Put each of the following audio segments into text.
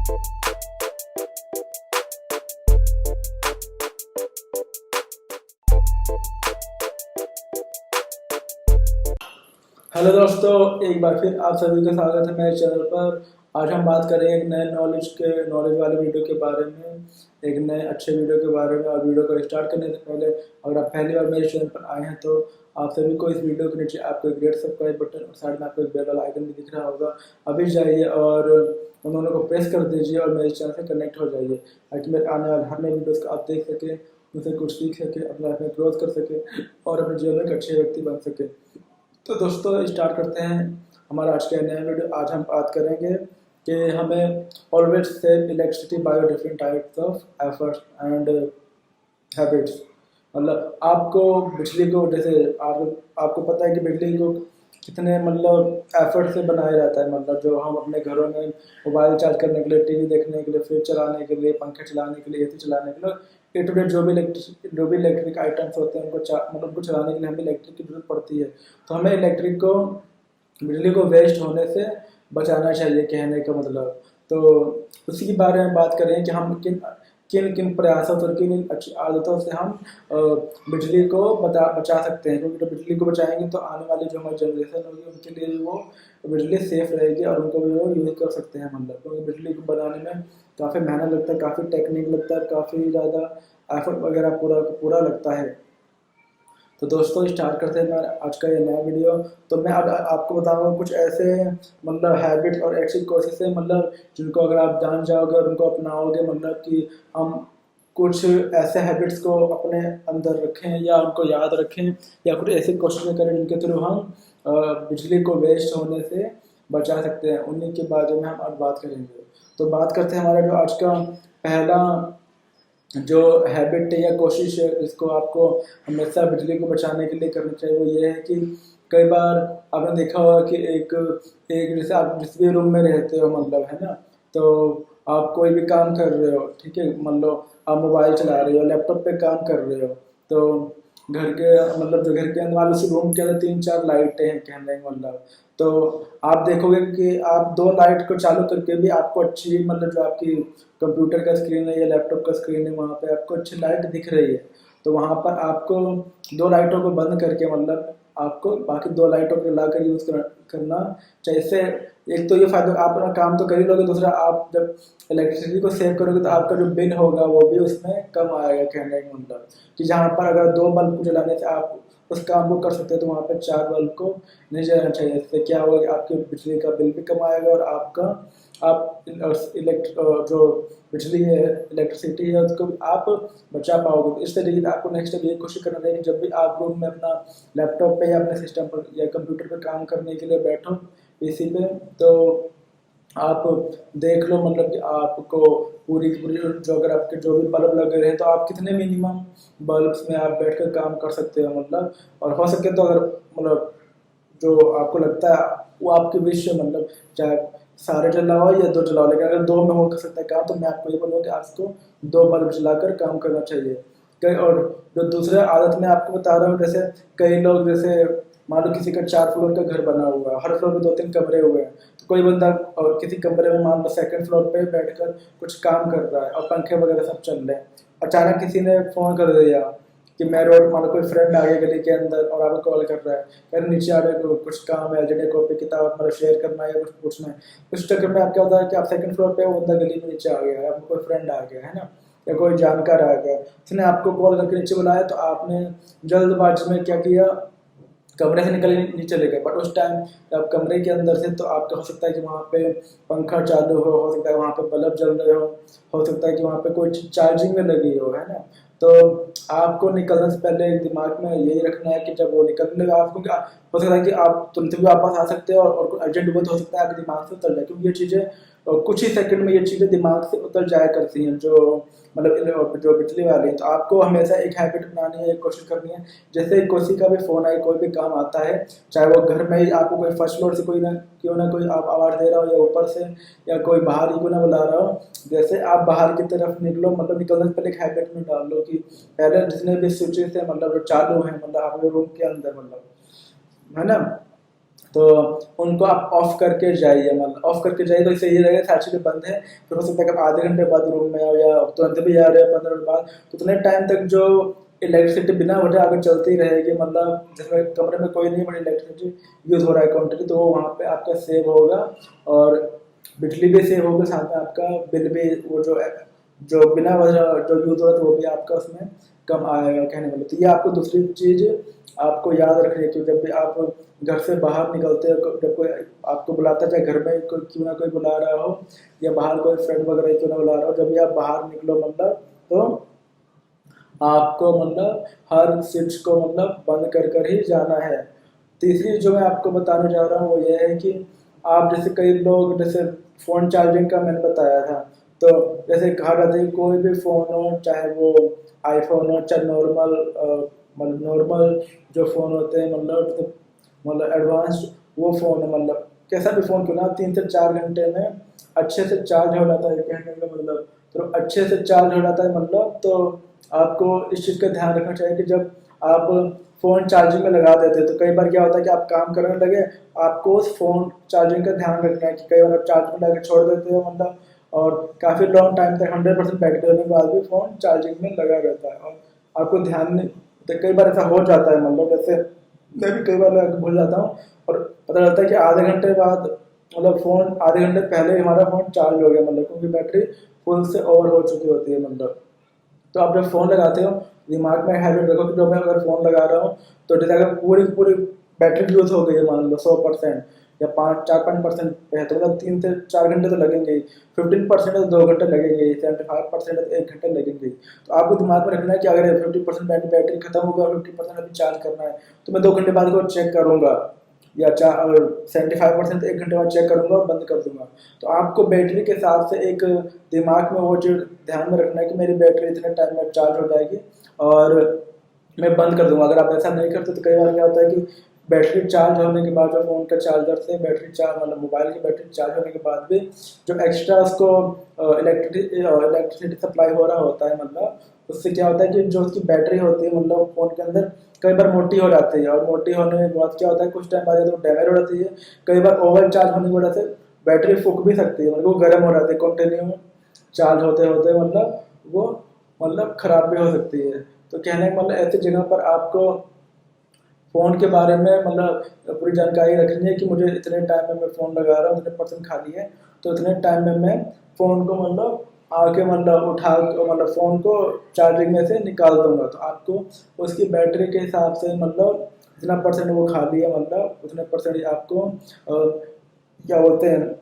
Hello दोस्तों, एक बार फिर आप सभी का स्वागत है मेरे चैनल पर। आज हम बात करेंगे एक नए नॉलेज वाले वीडियो के बारे में, एक नए अच्छे वीडियो के बारे में। और वीडियो को स्टार्ट करने से पहले अगर आप पहली बार मेरे चैनल पर आए हैं तो आप सभी को इस वीडियो के नीचे आपको एक रेड सब्सक्राइब बटन और साइड में आपको एक बेल वाला आइकन भी दिख रहा होगा। अभी जाइए और उन दोनों को प्रेस कर दीजिए और मेरे चैनल से कनेक्ट हो जाइए, ताकि मेरे आने वाले हर नए वीडियोज़ को आप देख सकें, उनसे कुछ सीख सकें, अपने लाइफ में ग्रोथ कर सकें और अपने जीवन में एक अच्छे व्यक्ति बन सकें। तो दोस्तों स्टार्ट करते हैं हमारा आज का नया वीडियो। आज हम बात करेंगे कि हमें always save electricity by different types of efforts and habits. मतलब आपको बिजली को जैसे आपको पता है कि बिजली को कितने एफर्ट से बनाया जाता है। जो हम अपने घरों में मोबाइल चार्ज करने के लिए, टीवी देखने के लिए, फ्रिज चलाने के लिए, पंखे चलाने के लिए, एसी चलाने के लिए, डे टू डे जो भी इलेक्ट्रिक आइटम्स होते हैं उनको चलाने के लिए हमें इलेक्ट्रिक की जरूरत पड़ती है। तो हमें बिजली को वेस्ट होने से बचाना चाहिए, कहने का मतलब। तो उसी के बारे में बात करें कि हम किन किन किन प्रयासों और किन अच्छी आदतों से हम बिजली को बचा सकते हैं। क्योंकि तो बिजली को बचाएंगे तो आने वाली जो हमारी जनरेशन होगी उनके लिए भी वो बिजली सेफ रहेगी और उनको भी वो यूज़ कर सकते हैं। क्योंकि बिजली को बनाने में काफ़ी मेहनत लगता है, काफ़ी टेक्निक लगता है, काफ़ी ज़्यादा एफर्ट वगैरह पूरा लगता है। तो दोस्तों स्टार्ट करते हैं मेरा आज का ये नया वीडियो। तो मैं अब आपको बताऊंगा कुछ ऐसे हैबिट्स और ऐसी कोशिशें जिनको अगर आप जान जाओगे और उनको अपनाओगे, कि हम कुछ ऐसे हैबिट्स को अपने अंदर रखें या उनको याद रखें या कुछ ऐसी कोशिशें करें जिनके थ्रू हम बिजली को वेस्ट होने से बचा सकते हैं। उन्हीं के बारे में हम आज बात करेंगे। तो बात करते हैं हमारा जो आज का पहला जो हैबिट है या कोशिश है, इसको आपको हमेशा बिजली को बचाने के लिए करनी चाहिए। वो ये है कि कई बार आपने देखा होगा कि एक एक जैसे आप जिस भी रूम में रहते हो, है ना, तो आप कोई भी काम कर रहे हो, ठीक है, आप मोबाइल चला रहे हो, लैपटॉप पे काम कर रहे हो, तो घर के जो घर के अंदर उस रूम के अंदर 3-4 लाइटें हैं, कहने का तो आप देखोगे कि आप 2 लाइट को चालू करके भी आपको अच्छी जो आपकी कंप्यूटर का स्क्रीन है या लैपटॉप का स्क्रीन है वहाँ पे आपको अच्छी लाइट दिख रही है। तो वहाँ पर आपको 2 लाइटों को बंद करके आपको बाकी 2 लाइटों को ला कर यूज़ करना चाहिए। इससे एक तो ये फायदा, आप अपना काम तो कर ही लोगे, दूसरा आप जब इलेक्ट्रिसिटी को सेव करोगे तो आपका जो बिल होगा वो भी उसमें कम आएगा। कहने का कि जहाँ पर अगर 2 बल्ब को जलाने से आप उस काम को कर सकते हैं तो वहाँ पर 4 बल्ब को नहीं जलाना चाहिए। इससे क्या होगा कि आपके बिजली का बिल भी कम आएगा और आप जो बिजली है, इलेक्ट्रिसिटी है, उसको आप बचा पाओगे। तो इस तरीके से आपको नेक्स्ट ये कोशिश करना चाहिए कि जब भी आप रूम में अपना लैपटॉप पे या अपने सिस्टम पर या कंप्यूटर पर काम करने के लिए बैठो, पीसी पे, तो आप देख लो कि आपको पूरी जो अगर आपके जो भी बल्ब लगे रहे तो आप कितने मिनिमम बल्ब्स में आप बैठकर काम कर सकते हो। और हो सके तो अगर जो आपको लगता है वो आपके विश है, चाहे सारे जलाओ या 2 जलाओ, लेकिन अगर 2 में हो कर सकता है काम, तो मैं आपको ये बोलूँगा कि आपको 2 बल्ब जलाकर काम करना चाहिए। और जो दूसरा आदत मैं आपको बता रहा हूँ, जैसे कई लोग जैसे मान लो किसी का 4 फ्लोर का घर बना हुआ है, हर फ्लोर में 2-3 कमरे हुए हैं, तो कोई बंदा किसी कमरे में मान लो 2nd फ्लोर पे बैठकर कुछ काम कर रहा है और पंखे वगैरह सब चल रहे हैं। अचानक किसी ने फ़ोन कर दिया कि मैं रोड, मान लो कोई फ्रेंड आ गया गली के अंदर और आपको कॉल कर रहा है, यार नीचे आ रहे कुछ काम है, एलजीडी कॉपी किताब शेयर करना है या कुछ पूछना है। उस चक्कर में आप क्या होता है कि आप 2nd फ्लोर पे वो बंदा गली में नीचे आ गया है, आपको कोई फ्रेंड आ गया है ना, या कोई जानकार आ गया, उसने आपको कॉल करके नीचे बुलाया, तो आपने जल्दबाजी में क्या किया, कमरे से निकल नहीं चले गए। बट उस टाइम जब कमरे के अंदर से, तो आपका हो सकता है कि वहाँ पे पंखा चालू हो सकता है वहाँ पे बल्ब जल रहे हो सकता है कि वहाँ पे कोई चार्जिंग में लगी हो, है ना। तो आपको निकलने से पहले दिमाग में यही रखना है कि जब वो निकलने लगा, आपको क्या हो सकता है कि आप तुरंत भी वापस आ सकते हो और कोई अर्जेंट हुआ तो हो सकता है आपके दिमाग से उतर जाए, क्योंकि ये चीज़ें कुछ ही सेकंड में ये चीज़ें दिमाग से उतर जाया करती हैं, जो बिजली वाली है। तो आपको हमेशा एक हैबिट बनानी है, एक कोशिश करनी है। जैसे किसी का भी फ़ोन आए, कोई भी काम आता है, चाहे वो घर में ही आपको कोई फर्स्ट फ्लोर से क्यों ना कोई आप आवाज़ दे रहा हो या ऊपर से या कोई बाहर ही क्यों ना बुला रहा हो, जैसे आप बाहर की तरफ निकलो, निकलने से पहले एक हैबिट में डाल लो कि पहले जितने भी स्विचेस है जो चालू हैं, आपके रूम के अंदर, है ना, तो उनको आप ऑफ करके जाइए, मतलब ऑफ करके जाइए तो इससे ये रहेगा सारी चीज़ें बंद है। फिर हो सकता है कि आप आधे घंटे बाद रूम में आओ या तुरंत भी आ रहे हो 15 मिनट बाद, तो उतने टाइम तक जो इलेक्ट्रिसिटी बिना वजह अगर चलती रहेगी, मतलब जिसमें कमरे में कोई नहीं बड़ी इलेक्ट्रिसिटी यूज़ हो रहा है क्वान्टिटी, तो वो वहाँ पे आपका सेव होगा और बिजली भी सेव होगा, साथ में आपका बिल भी वो जो बिना वजह जो यूज़ हो रहा था वो भी आपका उसमें कम आएगा कहने वाले। तो ये आपको दूसरी चीज़ आपको याद रखनी है कि जब भी आप घर से बाहर निकलते हो, जब कोई आपको बुलाता है, चाहे घर में कोई क्यों ना कोई बुला रहा हो या बाहर कोई फ्रेंड वगैरह क्यों ना बुला रहा हो, जब भी आप बाहर निकलो मतलब तो आपको मतलब हर स्विच को मतलब बंद कर कर ही जाना है। तीसरी जो मैं आपको बताने जा रहा हूँ वो ये है कि आप जैसे कई लोग जैसे फ़ोन चार्जिंग का मैंने बताया था, तो जैसे कहा जाता है कि कोई भी फ़ोन हो, चाहे वो आईफोन हो, चाहे नॉर्मल मतलब नॉर्मल जो फ़ोन होते हैं मतलब एडवांस्ड वो फ़ोन है, मतलब कैसा भी फ़ोन क्यों ना 3 से 4 घंटे में अच्छे से चार्ज हो जाता है कहने का मतलब। तो अच्छे से चार्ज हो जाता है मतलब, तो आपको इस चीज़ का ध्यान रखना चाहिए कि जब आप फ़ोन चार्जिंग में लगा देते हैं तो कई बार क्या होता है कि आप काम करने लगे, आपको उस फ़ोन चार्जिंग का ध्यान रखना है कि कई बार आप चार्ज में लगा के छोड़ देते हो मतलब, और काफ़ी लॉन्ग टाइम तक 100% बैटरी होने के बाद भी फ़ोन चार्जिंग में लगा रहता है और आपको ध्यान नहीं, तो कई बार ऐसा हो जाता है मतलब जैसे मैं भी कई बार भूल जाता हूँ और पता चलता है कि आधे घंटे बाद मतलब फ़ोन आधे घंटे पहले ही हमारा फ़ोन चार्ज हो गया, मतलब क्योंकि बैटरी फुल से ओवर हो चुकी होती है मतलब। तो आप जब फ़ोन लगाते हो दिमाग में हैबिट रखो कि जब मैं अगर फ़ोन लगा रहा हूँ तो जैसे अगर पूरी पूरी बैटरी यूज़ हो गई है मान लो 100% या 5-4-5% पे है, तो मतलब 3 से 4 घंटे तो लगेंगे ही, 15% तो 2 घंटे लगेंगे ही, 75% तो 1 घंटे लगेंगे ही। तो आपको दिमाग में रखना है कि अगर 50% बैटरी खत्म हो गया और 50% अभी चार्ज करना है, तो मैं 2 घंटे बाद को चेक करूँगा या 75% तो 1 घंटे बाद चेक करूँगा और बंद कर दूंगा। तो आपको बैटरी के हिसाब से एक दिमाग में वो चीज़ ध्यान में रखना है कि मेरी बैटरी इतने टाइम में चार्ज हो जाएगी और मैं बंद कर दूंगा। अगर आप ऐसा नहीं करते तो कई बार क्या होता है कि बैटरी चार्ज होने के बाद जो फ़ोन का चार्जर से बैटरी चार्ज मतलब मोबाइल की बैटरी चार्ज होने के बाद भी जो एक्स्ट्रा उसको इलेक्ट्रिसिटी सप्लाई हो रहा होता है मतलब, उससे क्या होता है कि जो उसकी बैटरी होती है मतलब फ़ोन के अंदर कई बार मोटी हो जाती है और मोटी होने के बाद क्या होता है कुछ टाइम बाद या तो डैमेज हो जाती है, कई बार ओवर चार्ज होने की वजह से बैटरी फूक भी सकती है, मतलब वो गर्म हो जाती है कंटिन्यू चार्ज होते होते मतलब वो मतलब ख़राब भी हो सकती है। तो कहने का मतलब ऐसी जगह पर आपको फ़ोन के बारे में मतलब पूरी जानकारी रखनी है कि मुझे इतने टाइम में मैं फ़ोन लगा रहा हूँ, इतने परसेंट खाली है, तो इतने टाइम में मैं फ़ोन को मतलब आके मतलब उठा मतलब फ़ोन को चार्जिंग में से निकाल दूंगा। तो आपको उसकी बैटरी के हिसाब से मतलब जितना परसेंट वो खाली है मतलब उतने परसेंट ही आपको क्या बोलते हैं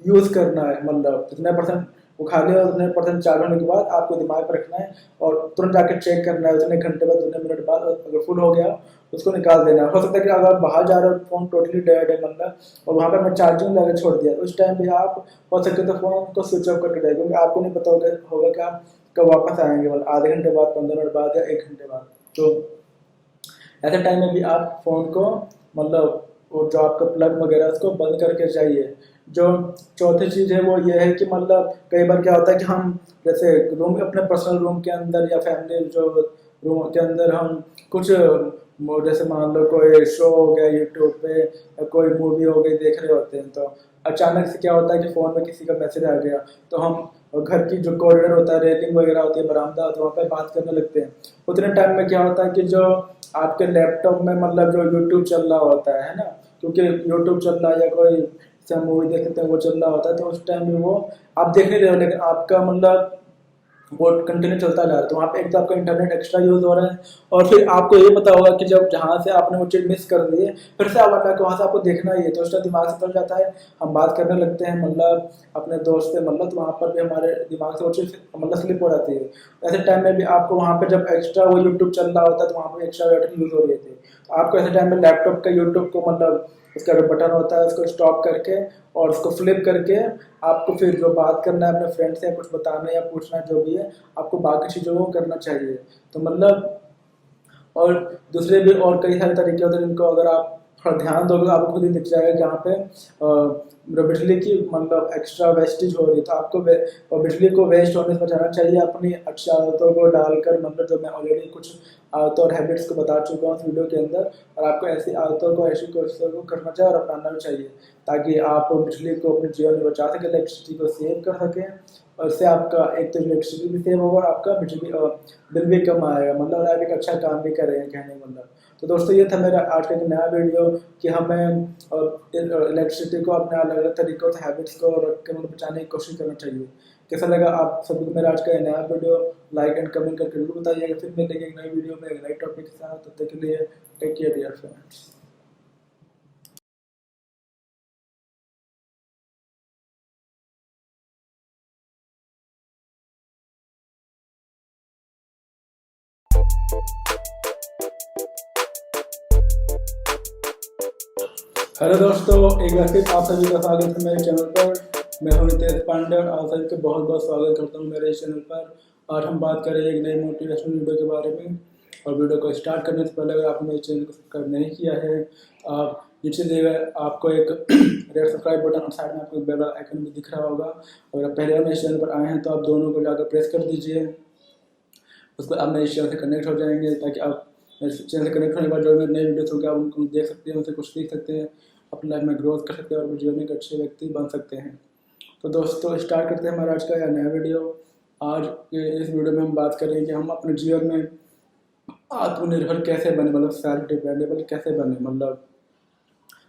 यूज़ करना है, मतलब जितने परसेंट वो खाली है उतने परसेंट चार्ज होने के बाद आपको दिमाग में रखना है और तुरंत जाके चेक करना है उतने घंटे बाद उतने मिनट बाद, अगर फुल हो गया उसको निकाल देना है। हो सकता है कि अगर आप बाहर जा रहे हो फ़ोन टोटली डेड है मतलब और वहाँ पर मैं चार्जिंग लगा छोड़ दिया, उस टाइम भी आप हो सके तो फ़ोन को स्विच ऑफ करके जाए, क्योंकि आपको नहीं पता होगा कि आप कब वापस आएंगे, मतलब आधे घंटे बाद, 15 मिनट बाद या 1 घंटे बाद। तो ऐसे टाइम में भी आप फ़ोन को मतलब वो जो आपका प्लग वगैरह उसको बंद करके जाइए। जो चौथी चीज़ है वो ये है कि मतलब कई बार क्या होता है कि हम जैसे रूम अपने पर्सनल रूम के अंदर या फैमिली जो रूम के अंदर हम कुछ जैसे मान लो कोई शो हो गया यूट्यूब पे या कोई मूवी हो गई देख रहे होते हैं, तो अचानक से क्या होता है कि फ़ोन में किसी का मैसेज आ गया, तो हम घर की जो कॉरिडोर होता है रेलिंग वगैरह होती है बरामदा होता है वहाँ पे बात करने लगते हैं। उतने टाइम में क्या होता है कि जो आपके लैपटॉप में मतलब जो यूट्यूब चल रहा होता है ना, क्योंकि यूट्यूब चल रहा है या कोई से मूवी देखते हैं वो चल रहा होता है, तो उस टाइम में वो आप देख नहीं रहे हो लेकिन आपका मतलब वो कंटिन्यू चलता जा रहा है, तो वहाँ पे एक तो आपका इंटरनेट एक्स्ट्रा यूज हो रहा है और फिर आपको ये पता होगा कि जब जहाँ से आपने वो चीज़ मिस कर दी है फिर से आप लगा कि वहाँ से आपको देखना ही है, तो उसका दिमाग से चल जाता है। हम बात करने लगते हैं मतलब अपने दोस्त से मतलब, तो वहाँ पर भी हमारे दिमाग से वो चीज़ मतलब स्लिप हो जाती है। ऐसे टाइम में भी आपको वहाँ पर जब एक्स्ट्रा वो यूट्यूब चल रहा होता है तो वहाँ पर एक्स्ट्रा बैटरी यूज हो रही थी, तो आपको ऐसे टाइम में लैपटॉप का यूट्यूब को मतलब उसका जो बटन होता है उसको स्टॉप करके और उसको फ्लिप करके आपको फिर जो बात करना है अपने फ्रेंड से कुछ बताना या पूछना जो भी है आपको बाकी चीज़ों को करना चाहिए। तो मतलब और दूसरे भी और कई सारे तरीके होते हैं जिनको अगर आप थोड़ा ध्यान दोगे आपको खुद ही दिख जाएगा कि यहाँ पे बिजली की मतलब एक्स्ट्रा वेस्टेज हो रही है। तो आपको और बिजली को वेस्ट होने से बचाना चाहिए अपनी अच्छी आदतों को डालकर, मतलब जो मैं ऑलरेडी कुछ आदतों और हैबिट्स को बता चुका हूँ इस वीडियो के अंदर। और आपको ऐसी आदतों को, ऐसी कोशिशों को करना चाहिए और अपनाना भी चाहिए, ताकि आप बिजली को अपने जीवन में बचा सकें, इलेक्ट्रिसिटी को सेव कर सकें। और इससे आपका एक तो इलेक्ट्रिसिटी भी सेव होगा और आपका बिजली बिल भी कम आएगा, मतलब आप एक अच्छा काम भी कर रहे हैं कहने का मतलब। तो दोस्तों ये था मेरा आज का एक नया वीडियो कि हमें इलेक्ट्रिसिटी को अपने अलग अलग तरीकों से हैबिट्स को रख कर मतलब बचाने की कोशिश करना चाहिए। कैसा लगा आप सभी को मेरा आज का नया वीडियो? लाइक एंड कमेंट करके जरूर बताइएगा। फिर मिलेंगे एक नई वीडियो में एक नई टॉपिक के साथ। तब तक के लिए take care dear friends. Hello दोस्तों, एक बार फिर आप सभी का स्वागत है मेरे चैनल पर। मैं हूं नितेश पांडे और आप सभी का बहुत बहुत स्वागत करता हूं मेरे इस चैनल पर। आज हम बात करेंगे एक नई मोटिवेशनल वीडियो के बारे में। और वीडियो को स्टार्ट करने से पहले अगर आपने मेरे चैनल को सब्सक्राइब नहीं किया है, आप नीचे दिए गए आपको एक रेड सब्सक्राइब बटन और साइड में आपको बेल आइकन भी दिख रहा होगा। अगर आप पहले मेरे चैनल पर आए हैं तो आप दोनों को जाकर प्रेस कर दीजिए। उस पर आप मेरे चैनल से कनेक्ट हो जाएंगे, ताकि आप मेरे चैनल से कनेक्ट होने के बाद जो मेरे नए वीडियोस होंगे आप उनको देख सकते हैं, उनसे कुछ सीख सकते हैं, अपनी लाइफ में ग्रोथ कर सकते हैं और अपने जीवन में एक अच्छे व्यक्ति बन सकते हैं। तो दोस्तों स्टार्ट करते हैं हमारा आज का यह नया वीडियो। आज के इस वीडियो में हम बात करेंगे कि हम अपने जीवन में आत्मनिर्भर कैसे बने, मतलब सेल्फ डिपेंडेबल कैसे बने, मतलब।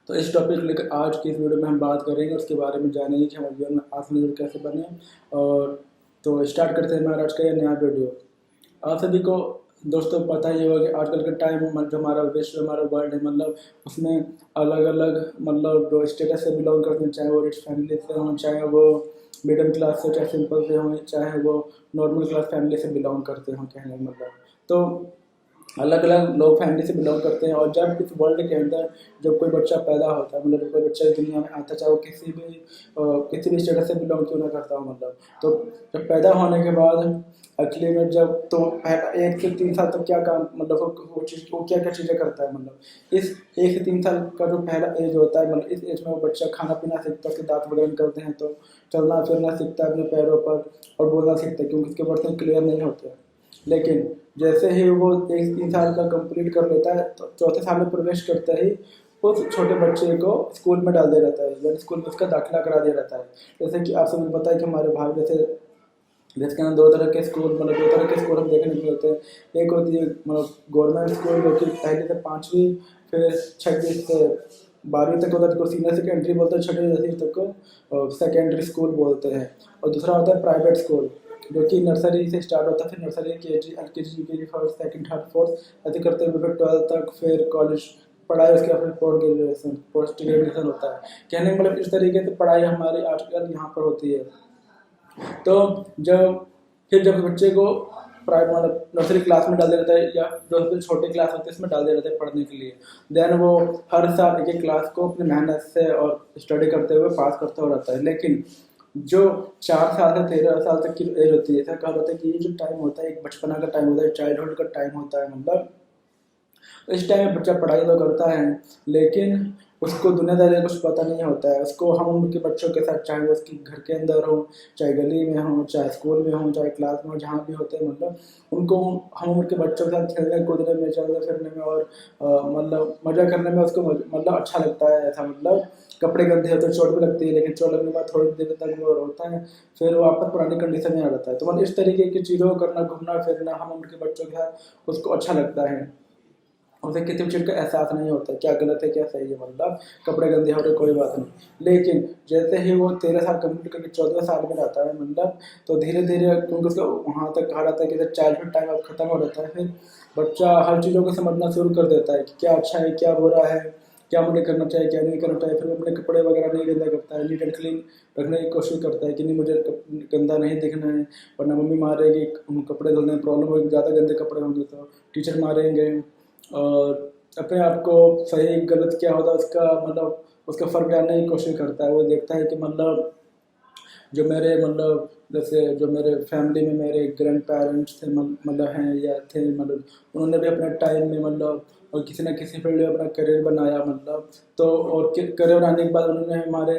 तो इस टॉपिक लेकर आज की इस वीडियो में हम बात करेंगे, उसके बारे में जानेंगे कि हमारे जीवन में आत्मनिर्भर कैसे बने। और तो स्टार्ट करते हैं हमारा आज का यह नया वीडियो। आप सभी को दोस्तों पता ही होगा कि आजकल के टाइम में जो हमारा विश्व, हमारा वर्ल्ड है, मतलब उसमें अलग अलग मतलब जो स्टेटस से बिलोंग करते हैं, चाहे वो रिच फैमिली से हों, चाहे वो मिडिल क्लास से, चाहे सिंपल से हों, चाहे वो नॉर्मल क्लास फैमिली से बिलोंग करते हों कहने का मतलब। तो अलग अलग लोग फैमिली से बिलोंग करते हैं। और जब इस वर्ल्ड के अंदर जब कोई बच्चा पैदा होता है, मतलब जब कोई बच्चा इस दुनिया में आता है, चाहे वो किसी भी स्टेटस से बिलोंग क्यों ना करता हो, मतलब। तो जब पैदा होने के बाद एक्चुअली में जब तो पहला 1 से 3 साल तक क्या काम, मतलब वो क्या क्या चीज़ें करता है, मतलब इस 1 से 3 साल का जो पहला एज होता है, मतलब इस एज में वो बच्चा खाना पीना सीखता है, उसके दांत वगैरह निकलते हैं, तो चलना फिरना सीखता है अपने पैरों पर और बोलना सीखता है, क्योंकि उसके बर्तन क्लियर नहीं होते। लेकिन जैसे ही वो 1 से 3 साल का कंप्लीट कर लेता है, तो चौथे साल में प्रवेश करता ही उस छोटे बच्चे को स्कूल में डाल दिया जाता है, यानी स्कूल में उसका दाखिला करा दिया जाता है। जैसे कि आप सभी को पता है कि हमारे भारत जैसे देश के अंदर दो तरह के स्कूल, मतलब 2 तरह के स्कूल हम देखने को मिलते हैं। एक होती है मतलब गवर्नमेंट स्कूल, जो कि 1 से 5वीं, फिर 6वीं से 12वीं तक होता है, जिसको सीनियर सेकेंडरी बोलते हैं, 6वीं 10वीं तक को सेकेंडरी स्कूल बोलते हैं। और दूसरा होता है प्राइवेट स्कूल, जो कि नर्सरी से स्टार्ट होता है, फिर nursery KG, LKG, UKG, first second third fourth ऐसे करते हुए फिर 12th तक, फिर कॉलेज पढ़ाई, उसके बाद फिर पोस्ट ग्रेजुएशन होता है। कहने का मतलब इस तरीके से पढ़ाई हमारी आजकल यहाँ पर होती है। तो जब बच्चे को प्राइवेट मतलब नर्सरी क्लास में डाल दिया जाता है, या जो सबसे छोटे क्लास होते हैं इसमें डाल दिया जाता है पढ़ने के लिए। देन वो हर साल एक एक क्लास को अपनी मेहनत से और स्टडी करते हुए पास करता हो रहता है। लेकिन जो 4 साल से 13 साल तक की एज होती है, ऐसा कहा जाता है कि ये जो टाइम होता है एक बचपना का टाइम होता है, चाइल्डहुड का टाइम होता है, मतलब इस टाइम में बच्चा पढ़ाई तो करता है, लेकिन उसको दुनियादारी का कुछ पता नहीं होता है। उसको हम उम्र के बच्चों के साथ, चाहे वो उसके घर के अंदर हो, चाहे गली में हो, चाहे स्कूल में हो, चाहे क्लास में हो, जहाँ भी होते हैं, मतलब उनको हम उम्र के बच्चों के साथ खेलने कूदने में, चलने फिरने में और मतलब मज़ा करने में उसको मतलब अच्छा लगता है। ऐसा मतलब कपड़े गंदे होते हैं, चोट भी लगती है, लेकिन चोट लगने के बाद थोड़ी देर तक वो होता है, फिर वो वापस पुरानी कंडीशन में आ जाता है। तो मतलब इस तरीके की चीज़ों को करना, घूमना फिरना हम उम्र के बच्चों के साथ उसको अच्छा लगता है। उसे किसी भी चीज़ का एहसास नहीं होता है क्या गलत है क्या सही है, मतलब कपड़े गंदे हो रहे कोई बात नहीं। लेकिन जैसे ही वो 13 साल कंप्लीट करके 14वें साल में रहता है, मतलब तो धीरे धीरे, क्योंकि उसका वहाँ तक कहा जाता है कि चाइल्डहुड टाइम अब खत्म हो जाता है, फिर बच्चा हर चीज़ों को समझना शुरू कर देता है कि क्या अच्छा है क्या बुरा है, क्या मुझे करना चाहिए क्या नहीं करना चाहिए। फिर वो अपने कपड़े वगैरह नहीं गंदा करता है, नीट एंड क्लीन रखने की कोशिश करता है कि नहीं मुझे गंदा नहीं दिखना है, वरना मम्मी मारेगी, कपड़े धुलने में प्रॉब्लम होगी, ज़्यादा गंदे कपड़े होंगे तो टीचर मारेंगे। और अपने आप को सही गलत क्या होता है उसका मतलब उसका फ़र्क जानने की कोशिश करता है। वो देखता है कि मतलब जो मेरे मतलब जैसे जो मेरे फैमिली में मेरे ग्रैंड पेरेंट्स थे, मतलब हैं या थे, मतलब उन्होंने भी अपने टाइम में मतलब और किसी न किसी फील्ड में अपना करियर बनाया मतलब। तो और करियर बनाने के बाद उन्होंने हमारे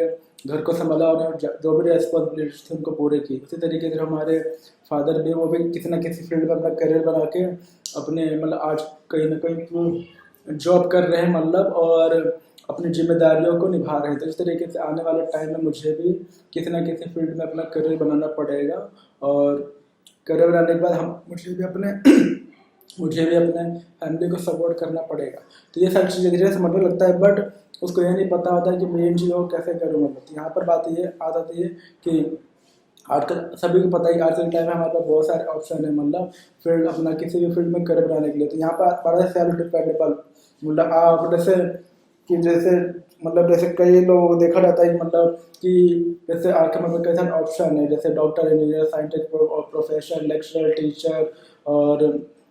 घर को संभाला और जो भी रेस्पॉन्सिबिलिटीज थी उनको पूरे की। उसी तरीके से हमारे फादर भी, वो भी किसी न किसी फील्ड में अपना करियर बना के अपने मतलब आज कहीं ना कहीं जॉब कर रहे हैं मतलब, और अपनी जिम्मेदारियों को निभा रहे हैं। तो इस तरीके से आने वाले टाइम में मुझे भी किसी न किसी फील्ड में अपना करियर बनाना पड़ेगा, और करियर बनाने के बाद मुझे भी अपने फैमिली को सपोर्ट करना पड़ेगा। तो ये सारी चीज़ें धीरे समझने लगता है, बट उसको ये नहीं पता होता है कि मैं इन चीज़ों को कैसे करूँ। मतलब यहाँ पर बात ये आ जाती है कि आजकल सभी को पता है कि आजकल के टाइम में हमारे पास बहुत सारे ऑप्शन है मतलब फील्ड, अपना किसी भी फील्ड में करियर बनाने के लिए। तो यहाँ पर बड़ा सेल्फ डिपेंडेबल मतलब आप जैसे कई लोगों को देखा जाता है कि मतलब कि जैसे आजकल मतलब कई सारे ऑप्शन है, जैसे doctor, engineer, scientist, professor, lecturer, teacher, और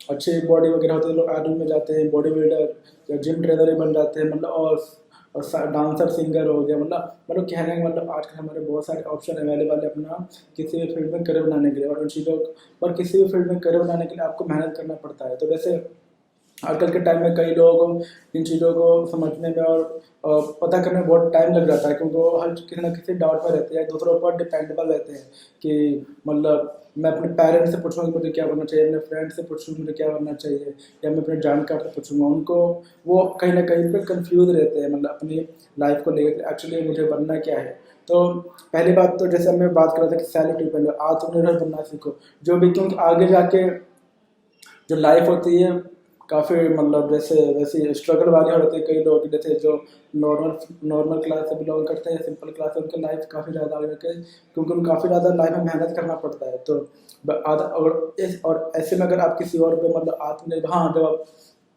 अच्छे बॉडी वगैरह होते हैं, लोग आर्मी में जाते हैं, बॉडी बिल्डर या जिम ट्रेनर बन जाते हैं मतलब, और डांसर, सिंगर हो गया मतलब कहने का मतलब आजकल हमारे बहुत सारे ऑप्शन अवेलेबल है अपना किसी भी फील्ड में करियर बनाने के लिए। और उन चीज़ों पर किसी भी फील्ड में करियर बनाने के लिए आपको मेहनत करना पड़ता है। तो वैसे आजकल के टाइम में कई लोगों को इन चीज़ों को समझने में और पता करने में बहुत टाइम लग जाता है, क्योंकि वो हर किसी न किसी डाउट में रहते हैं, दूसरों पर डिपेंडेबल रहते हैं कि मतलब मैं अपने पेरेंट्स से पूछूंगा मुझे क्या करना चाहिए, अपने फ्रेंड से पूछूंगा मुझे क्या करना चाहिए, या मैं अपने जानकार से पूछूंगा उनको। वो कहीं ना कहीं पर कंफ्यूज रहते हैं मतलब अपनी लाइफ को लेकर, एक्चुअली मुझे बनना क्या है। तो पहली बात तो जैसे मैं बात कर रहा था कि सेल्फ डिपेंडेंट, आत्मनिर्भर बनना सीखो जो भी, क्योंकि आगे जाके जो लाइफ होती है काफ़ी मतलब जैसे वैसे स्ट्रगल वाली होती है। कई लोग जैसे जो नॉर्मल क्लास से बिलोंग करते हैं, सिंपल क्लास से, उनकी लाइफ काफ़ी ज़्यादा आगे जाके, क्योंकि उनको काफ़ी ज़्यादा लाइफ में मेहनत करना पड़ता है। तो और ऐसे में अगर आप किसी और पे मतलब आत्मनिर्भर, हाँ जब आप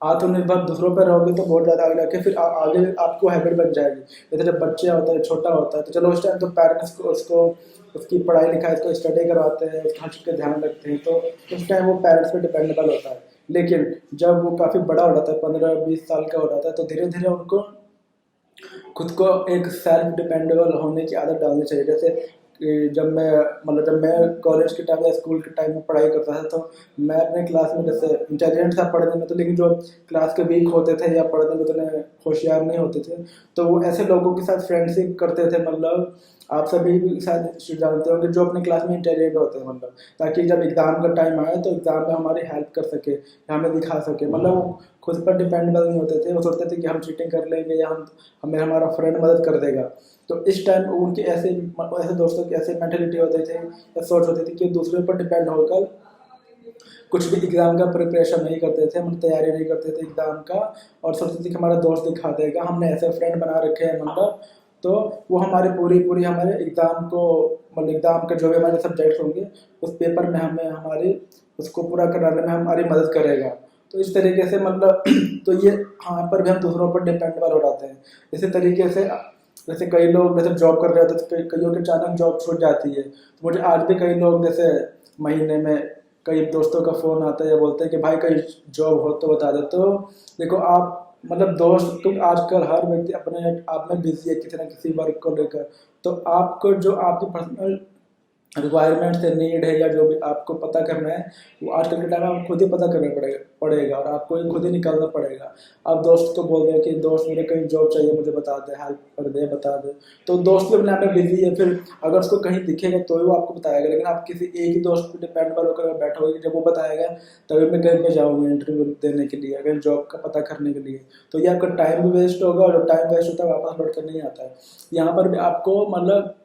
आत्मनिर्भर दूसरों पर रहोगे तो बहुत ज़्यादा आगे जाके फिर आगे आपको हैबिट बन जाएगी। जैसे जब बच्चे होता है, छोटा होता है, तो चलो उस टाइम तो पेरेंट्स को उसको उसकी पढ़ाई लिखाई को स्टडी करवाते हैं, उसका हर चीज़ का ध्यान रखते हैं, तो उस टाइम वो पेरेंट्स पे डिपेंडेबल होता है। लेकिन जब वो काफ़ी बड़ा हो जाता है, 15-20 साल का हो जाता है, तो धीरे धीरे उनको खुद को एक सेल्फ डिपेंडेबल होने की आदत डालनी चाहिए। जैसे जब मैं कॉलेज के टाइम या स्कूल के टाइम में पढ़ाई करता था, तो मैं अपने क्लास में जैसे इंटेलिजेंट था पढ़ने में, तो लेकिन जो क्लास के वीक होते थे या पढ़ने में उतने होशियार नहीं होते थे, तो वो ऐसे लोगों के साथ फ्रेंडशिप करते थे मतलब, आप सभी भी शायद जानते होंगे, जो अपने क्लास में इंटेलिजेंट होते हैं मतलब, ताकि जब एग्ज़ाम का टाइम आए तो एग्ज़ाम में हमारी हेल्प कर सके या हमें दिखा सके। मतलब वो खुद पर डिपेंडेबल नहीं होते थे, वो सोचते थे कि हम चीटिंग कर लेंगे या हमें हमारा फ्रेंड मदद कर देगा। तो इस टाइम उनके ऐसे दोस्तों की ऐसे मेंटेलिटी होते थे या सोच होती थी कि दूसरे पर डिपेंड होकर कुछ भी एग्ज़ाम का प्रिपरेशन नहीं करते थे, हम तैयारी नहीं करते थे एग्ज़ाम का, और सोचते थे कि हमारा दोस्त दिखा देगा, हमने ऐसे फ्रेंड बना रखे हैं मतलब, तो वो हमारी पूरी हमारे एग्ज़ाम को मतलब एग्ज़ाम के जो भी हमारे सब्जेक्ट्स होंगे उस पेपर में हमें हमारी उसको पूरा कराने में हमारी मदद करेगा। तो इस तरीके से मतलब तो ये यहाँ पर भी हम दूसरों पर डिपेंडेबल हो जाते हैं। इसी तरीके से जैसे कई लोग जैसे जॉब कर रहे होते हैं, तो कईयों के अचानक जॉब छूट जाती है। तो मुझे आज भी कई लोग जैसे महीने में कई दोस्तों का फ़ोन आता है या बोलते हैं कि भाई कहीं जॉब हो तो बता दे। तो देखो आप मतलब दोस्त, क्योंकि आजकल हर व्यक्ति अपने आप में बिजी है किसी न किसी वर्क को लेकर, तो आपको जो आपकी पर्सनल रिक्वायरमेंट से नीड है या जो भी आपको पता करना है, वो आजकल के टाइम में आपको खुद ही पता करना पड़ेगा और आपको ही खुद ही निकालना पड़ेगा। आप दोस्त को बोल दो कि दोस्त मुझे कहीं जॉब चाहिए, मुझे बता दे, हेल्प कर दे, बता दे, तो दोस्त भी अपने आप में बिजी है। फिर अगर उसको कहीं दिखेगा तो ही वो आपको बताएगा, लेकिन आप किसी एक ही दोस्त पर डिपेंडेबल होकर बैठोगे, जब वो बताएगा तभी मैं कहीं पर जाऊँगा इंटरव्यू देने के लिए, अगर जॉब का पता करने के लिए, तो ये आपका टाइम भी वेस्ट होगा, और टाइम वेस्ट होता है वापस लौट कर नहीं आता है। यहाँ पर भी आपको मतलब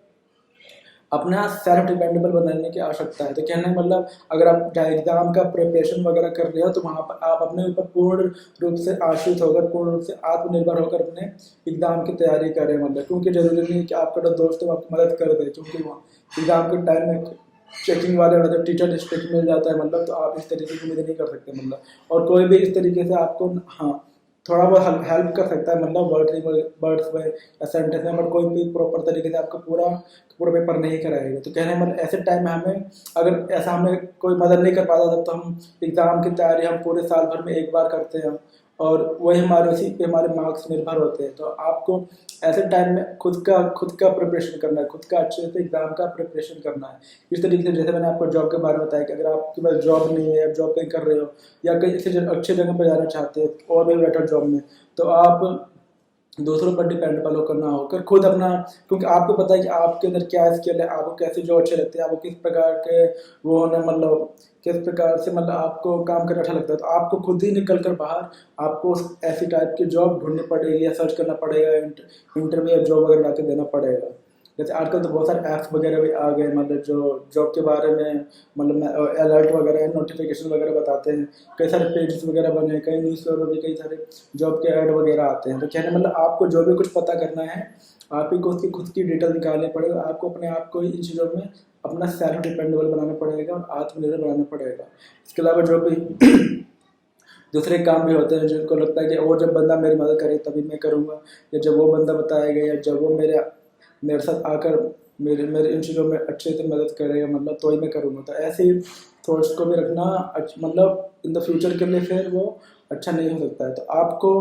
अपना सेल्फ डिपेंडेबल बनाने की आवश्यकता है। तो कहने का मतलब अगर आप एग्जाम का प्रिपरेशन वगैरह कर रहे हो, तो वहाँ पर आप अपने ऊपर पूर्ण रूप से आश्रित होकर, पूर्ण रूप से आत्मनिर्भर होकर अपने एग्जाम की तैयारी करें मतलब, क्योंकि जरूरी नहीं है कि आपका जो दोस्त है वो आपकी मदद कर दे, क्योंकि वहाँ एग्जाम के टाइम में चेकिंग वाले मतलब टीचर स्ट्रिक्ट मिल जाता है मतलब, तो आप इस तरीके की उम्मीद नहीं कर सकते मतलब। और कोई भी इस तरीके से आपको हाँ थोड़ा बहुत हेल्प कर सकता है मतलब वर्ड्स में या सेंटेंस में, बट कोई भी प्रॉपर तरीके से आपका पूरा पेपर नहीं कराएगा। तो कहने मतलब ऐसे टाइम में हमें अगर ऐसा हमें कोई मदद नहीं कर पाता था, तो हम एग्ज़ाम की तैयारी हम पूरे साल भर में एक बार करते हैं, और वही हमारे उसी पे हमारे मार्क्स निर्भर होते हैं। तो आपको ऐसे टाइम में खुद का प्रिपरेशन करना है, खुद का अच्छे से एग्जाम का प्रिपरेशन करना है। इस तरीके से जैसे मैंने आपको जॉब के बारे में बताया कि अगर आपके पास जॉब नहीं है, आप जॉब कहीं कर रहे हो या कहीं अच्छे जगह पर जाना चाहते हो और भी बेटर जॉब में, तो आप दूसरों पर डिपेंड फॉलो करना होकर खुद अपना, क्योंकि आपको पता है कि आपके अंदर क्या स्किल है, आपको कैसे जो अच्छे लगते हैं, आपको किस प्रकार के वो होने मतलब किस प्रकार से मतलब आपको काम करना अच्छा लगता है, तो आपको खुद ही निकल कर बाहर आपको ऐसी टाइप की जॉब ढूंढनी पड़ेगी या सर्च करना पड़ेगा, इंटरव्यू या जॉब वगैरह ला के देना पड़ेगा। जैसे आजकल तो बहुत सारे ऐप्स वगैरह भी आ गए, मतलब जो जॉब के बारे में मतलब अलर्ट वगैरह नोटिफिकेशन वगैरह बताते हैं, कई सारे पेजेस वगैरह बने हैं, कई न्यूज़ पेपर भी कई सारे जॉब के ऐड वगैरह आते हैं। तो कहने मतलब आपको जो भी कुछ पता करना है, आप ही को उसकी खुद की डिटेल निकालनी पड़ेगा, आपको अपने आप को इन चीज़ों में अपना सेल्फ डिपेंडेबल बनाना पड़ेगा और आत्मनिर्भर बनाना पड़ेगा। इसके अलावा जो भी दूसरे काम भी होते हैं जिनको लगता है कि वो जब बंदा मेरी मदद करे तभी मैं करूँगा, या जब वो बंदा बताएगा या जब वो मेरे मेरे साथ आकर मेरे मेरे इन चीज़ों में अच्छे से मदद करेगा, मतलब तो ही मैं करूँगा। तो ऐसे ही थॉट्स को भी रखना मतलब इन द फ्यूचर के लिए फिर वो अच्छा नहीं हो सकता है। तो आपको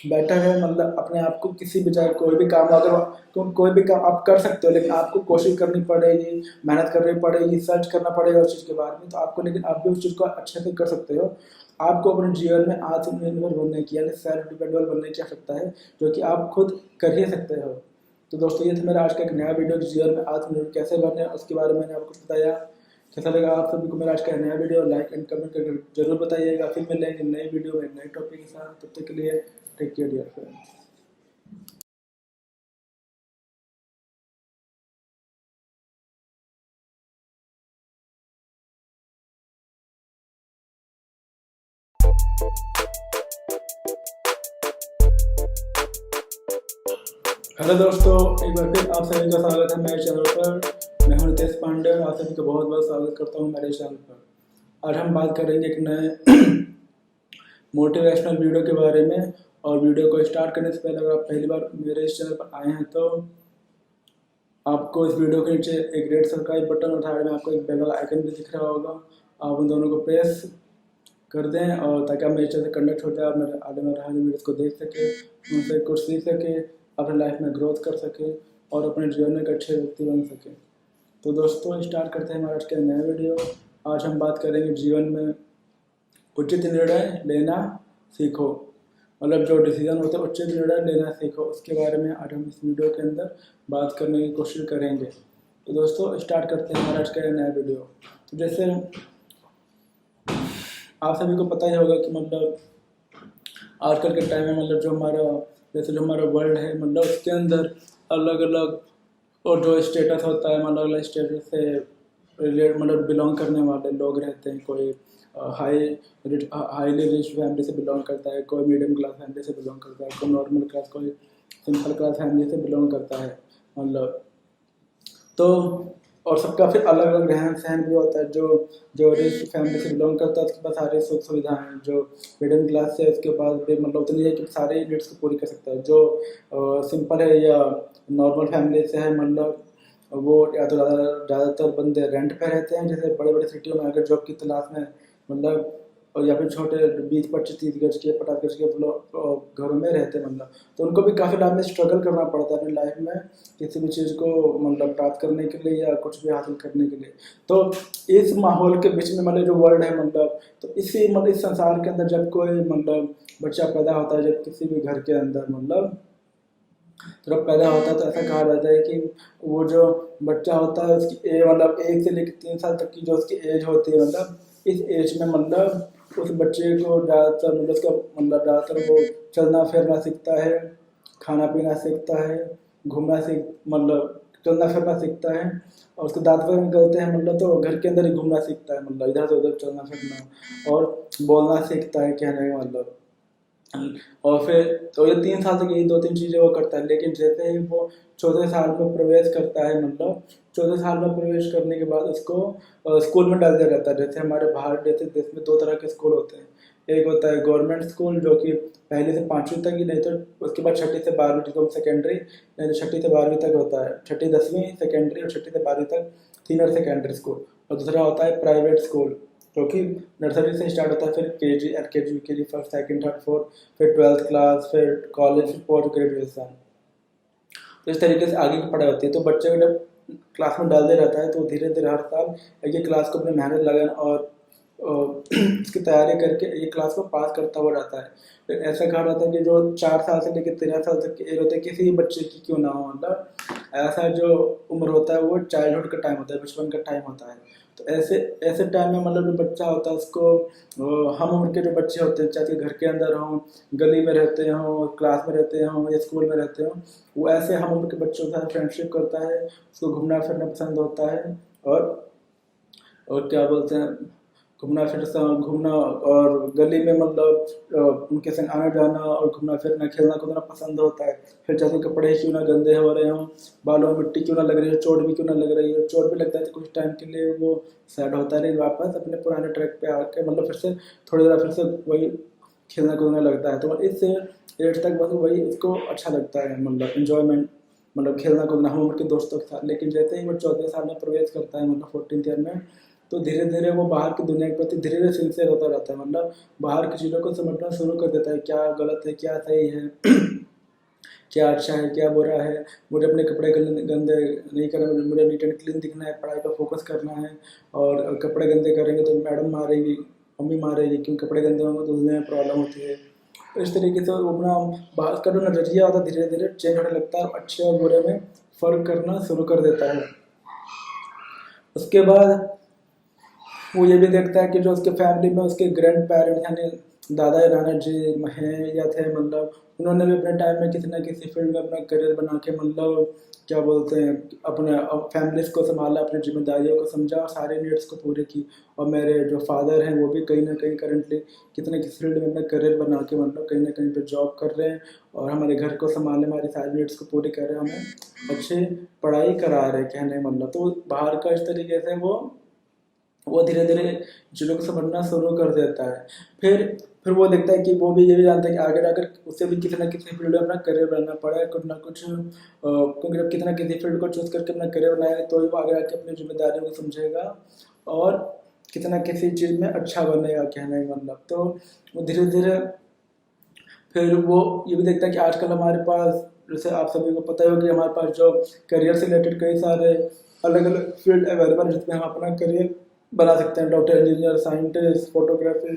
बेटर है मतलब अपने आप को किसी भी जगह कोई भी काम अगर कोई भी काम आप कर सकते हो, लेकिन आपको कोशिश करनी पड़ेगी, मेहनत करनी पड़ेगी, सर्च करना पड़ेगा उस चीज़ के बारे में, तो आपको लेकिन आप भी उस चीज़ को अच्छे से कर सकते हो। आपको अपने जीवन में आत्मनिर्भर बनने की यानी सेल्फ डिपेंडेबल बनने की आवश्यकता है, जो कि आप खुद कर ही सकते हो। तो दोस्तों ये था मेरा आज का एक नया वीडियो, जीवन में आत्मनिर्भर कैसे बने उसके बारे में मैंने आपको कुछ बताया। कैसा लगा आप सभी को मेरा आज का नया वीडियो, लाइक एंड कमेंट करके जरूर बताइएगा। फिर मिलेंगे नई वीडियो में नए टॉपिक के साथ, तब तक के लिए take care dear friends. Hello दोस्तों, एक बार फिर आप सभी का स्वागत है मेरे चैनल पर। मैं हूं रितेश पांडे, आप सभी का बहुत बहुत स्वागत करता हूं मेरे चैनल पर। आज हम बात करेंगे एक नए मोटिवेशनल वीडियो के बारे में। और वीडियो को स्टार्ट करने से पहले अगर आप पहली बार मेरे इस चैनल पर आए हैं तो आपको इस वीडियो के नीचे एक रेड सब्सक्राइब बटन और साइड में आपको एक बेल वाला आइकन भी दिख रहा होगा, आप उन दोनों को प्रेस कर दें और ताकि आप मेरे चैनल से कनेक्ट होते हैं, आप मेरे आने वाले वीडियोस को देख सकें, उनसे कुछ सीख सकें, अपने लाइफ में ग्रोथ कर सकें और अपने जीवन में एक अच्छे व्यक्ति बन सकें। तो दोस्तों स्टार्ट करते हैं हमारा आज का नया वीडियो। आज हम बात करेंगे जीवन में उचित निर्णय लेना सीखो, मतलब जो डिसीजन होते हैं उचित निर्णय लेना सीखो, उसके बारे में आज हम इस वीडियो के अंदर बात करने की कोशिश करेंगे। तो दोस्तों स्टार्ट करते हैं हमारा आज का नया वीडियो। तो जैसे आप सभी को पता ही होगा कि मतलब आजकल के टाइम में मतलब जो हमारा वर्ल्ड है, मतलब उसके अंदर अलग अलग और जो स्टेटस होता है, मतलब अलग स्टेटस से मतलब बिलोंग करने वाले लोग रहते हैं। कोई हाईली रिच फैमिली से बिलोंग करता है, कोई मीडियम क्लास फैमिली से बिलोंग करता है, कोई नॉर्मल क्लास, कोई सिंपल क्लास फैमिली से बिलोंग करता है मतलब। तो और सबका फिर अलग अलग रहन सहन भी होता है। जो रिच फैमिली से बिलोंग करता है उसके पास सारी सुख सुविधाएं हैं, जो मिडिल क्लास से उसके पास भी मतलब उतनी है कि सारे नीड्स को पूरी कर सकता है। जो सिंपल है या नॉर्मल फैमिली से है, मतलब वो या तो ज़्यादातर बंदे रेंट पे रहते हैं, जैसे बड़े बड़े सिटियों में अगर जॉब की तलाश में मतलब, और या फिर छोटे 20-25-30 गज के 50 गज के घरों में रहते हैं मतलब। तो उनको भी काफ़ी टाइम में स्ट्रगल करना पड़ता है अपनी लाइफ में किसी भी चीज़ को मतलब प्राप्त करने के लिए या कुछ भी हासिल करने के लिए। तो इस माहौल के बीच में मतलब जो वर्ल्ड है मतलब, तो इस संसार के अंदर जब कोई मतलब बच्चा पैदा होता है, जब किसी भी घर के अंदर मतलब जब पैदा होता है तो ऐसा कहा जाता है कि वो जो बच्चा होता है उसकी मतलब 1 से लेकर 3 साल तक की जो उसकी एज होती है, मतलब इस एज में मतलब उस बच्चे को ज़्यादातर मतलब उसका मतलब ज़्यादातर वो चलना फिरना सीखता है, खाना पीना सीखता है, घूमना सीख मतलब चलना फिरना सीखता है, और उसके दांत वगैरह निकलते हैं मतलब तो घर के अंदर ही घूमना सीखता है, मतलब इधर से उधर चलना फिरना और बोलना सीखता है, कहने का मतलब। और फिर तो ये 3 साल तक यही 2-3 चीज़ें वो करता है, लेकिन जैसे ही वो चौथे साल में प्रवेश करता है, मतलब चौथे साल में प्रवेश करने के बाद उसको स्कूल में डाल दिया जाता है। जैसे हमारे भारत जैसे देश में 2 तरह के स्कूल होते हैं, एक होता है गवर्नमेंट स्कूल जो कि पहली से 5वीं तक ही, नहीं तो उसके बाद 6ठी से 12वीं जिसको सेकेंडरी, नहीं तो 6ठी से 12वीं तक होता है, 6ठी 10वीं सेकेंडरी और 6ठी से 12वीं तक सीनियर सेकेंडरी स्कूल। और दूसरा होता है प्राइवेट स्कूल, क्योंकि नर्सरी से स्टार्ट होता है, फिर KG, LKG, UKG, first, second, third, fourth, फिर 12th क्लास, फिर कॉलेज, फिर पोस्ट ग्रेजुएशन। तो इस तरीके से आगे की पढ़ाई होती है। तो बच्चे को जब क्लास में डाल दिया रहता है तो धीरे धीरे हर साल एक एक क्लास को अपनी मेहनत लगन और इसकी तैयारी करके ये क्लास को पास करता हुआ रहता है। फिर ऐसा कहा जाता है कि जो 4 साल से लेकर 13 साल तक की एज होती है किसी भी बच्चे की क्यों ना हो, मतलब ऐसा जो उम्र होता है वो चाइल्डहुड का टाइम होता है, बचपन का टाइम होता है। तो ऐसे ऐसे टाइम में मतलब जो बच्चा होता है उसको हम उम्र के जो बच्चे होते हैं, चाहे घर के अंदर हों, गली में रहते हों, क्लास में रहते हों या स्कूल में रहते हों, वो ऐसे हम उम्र के बच्चों के साथ फ्रेंडशिप करता है, उसको घूमना फिरना पसंद होता है और क्या बोलते हैं, घूमना और गली में मतलब उनके संग आना जाना और घूमना फिरना, खेलना कूदना पसंद होता है। फिर चाहे कपड़े क्यों ना गंदे हो रहे हों, बालों में मिट्टी क्यों ना लग रही हो, चोट भी क्यों ना लग रही हो, चोट भी लगता है तो कुछ टाइम के लिए वो सैड होता है, लेकिन वापस अपने पुराने ट्रैक पे आके मतलब फिर से थोड़ी देर फिर से वही खेलना कूदना लगता है। तो इस एज तक बस वही उसको अच्छा लगता है, मतलब इंजॉयमेंट, मतलब खेलना कूदना हम उम्र के दोस्तों के साथ। लेकिन जैसे ही वो 14 साल में प्रवेश करता है, मतलब 14th ईयर में, तो धीरे धीरे वो बाहर की दुनिया के प्रति धीरे धीरे सिंसियर होता रहता है, मतलब बाहर की चीज़ों को समझना शुरू कर देता है, क्या गलत है क्या सही है, क्या अच्छा है क्या बुरा है, मुझे अपने कपड़े गंदे नहीं करना, मुझे नीट एंड क्लीन दिखना है, पढ़ाई पर फोकस करना है, और कपड़े गंदे करेंगे तो मैडम मारेगी, मम्मी मारेगी, क्योंकि कपड़े गंदे होंगे तो उसमें प्रॉब्लम होती है। तो इस तरीके से वो अपना बाहर का जो नजरिया होता है धीरे धीरे चेंज होने लगता है, अच्छे और बुरे में फ़र्क करना शुरू कर देता है। उसके बाद वो ये भी देखता है कि जो उसके फैमिली में उसके ग्रैंड पेरेंट्स यानी दादा या नाना जी हैं या थे, मतलब उन्होंने भी अपने टाइम में किसी ना किसी फील्ड में अपना करियर बना के मतलब क्या बोलते हैं अपने फैमिलीज को संभाला, अपनी जिम्मेदारियों को समझा और सारे नीड्स को पूरे की। और मेरे जो फादर हैं वो भी कहीं ना कहीं करंटली किसी न किसी फील्ड में अपना करियर बना के मतलब कहीं ना कहीं पे जॉब कर रहे हैं और हमारे घर को संभालने, हमारी सारी नीड्स को पूरी कर रहे हैं, हमें अच्छी पढ़ाई करा रहे हैं कहने मतलब। तो बाहर का इस तरीके से वो धीरे धीरे चीज़ों को समझना शुरू कर देता है। फिर वो देखता है कि वो भी ये भी जानता है कि आगे जाकर उसे भी किसी ना किसी फील्ड में अपना करियर बनाना पड़ेगा, कुछ ना कुछ, क्योंकि जब किसी ना किसी फील्ड को चूज करके अपना करियर बनाएगा तो ही वो आगे जाकर अपनी जिम्मेदारियों को समझेगा और किसी ना किसी चीज़ में अच्छा बनेगा कहने का मतलब। तो वो धीरे धीरे फिर वो ये भी देखता है कि आजकल हमारे पास, जैसे आप सभी को पता ही हो कि हमारे पास जो करियर से रिलेटेड कई सारे अलग अलग फील्ड अवेलेबल है जिसमें हम अपना करियर बना सकते हैं। Doctor, engineer, scientist, photography,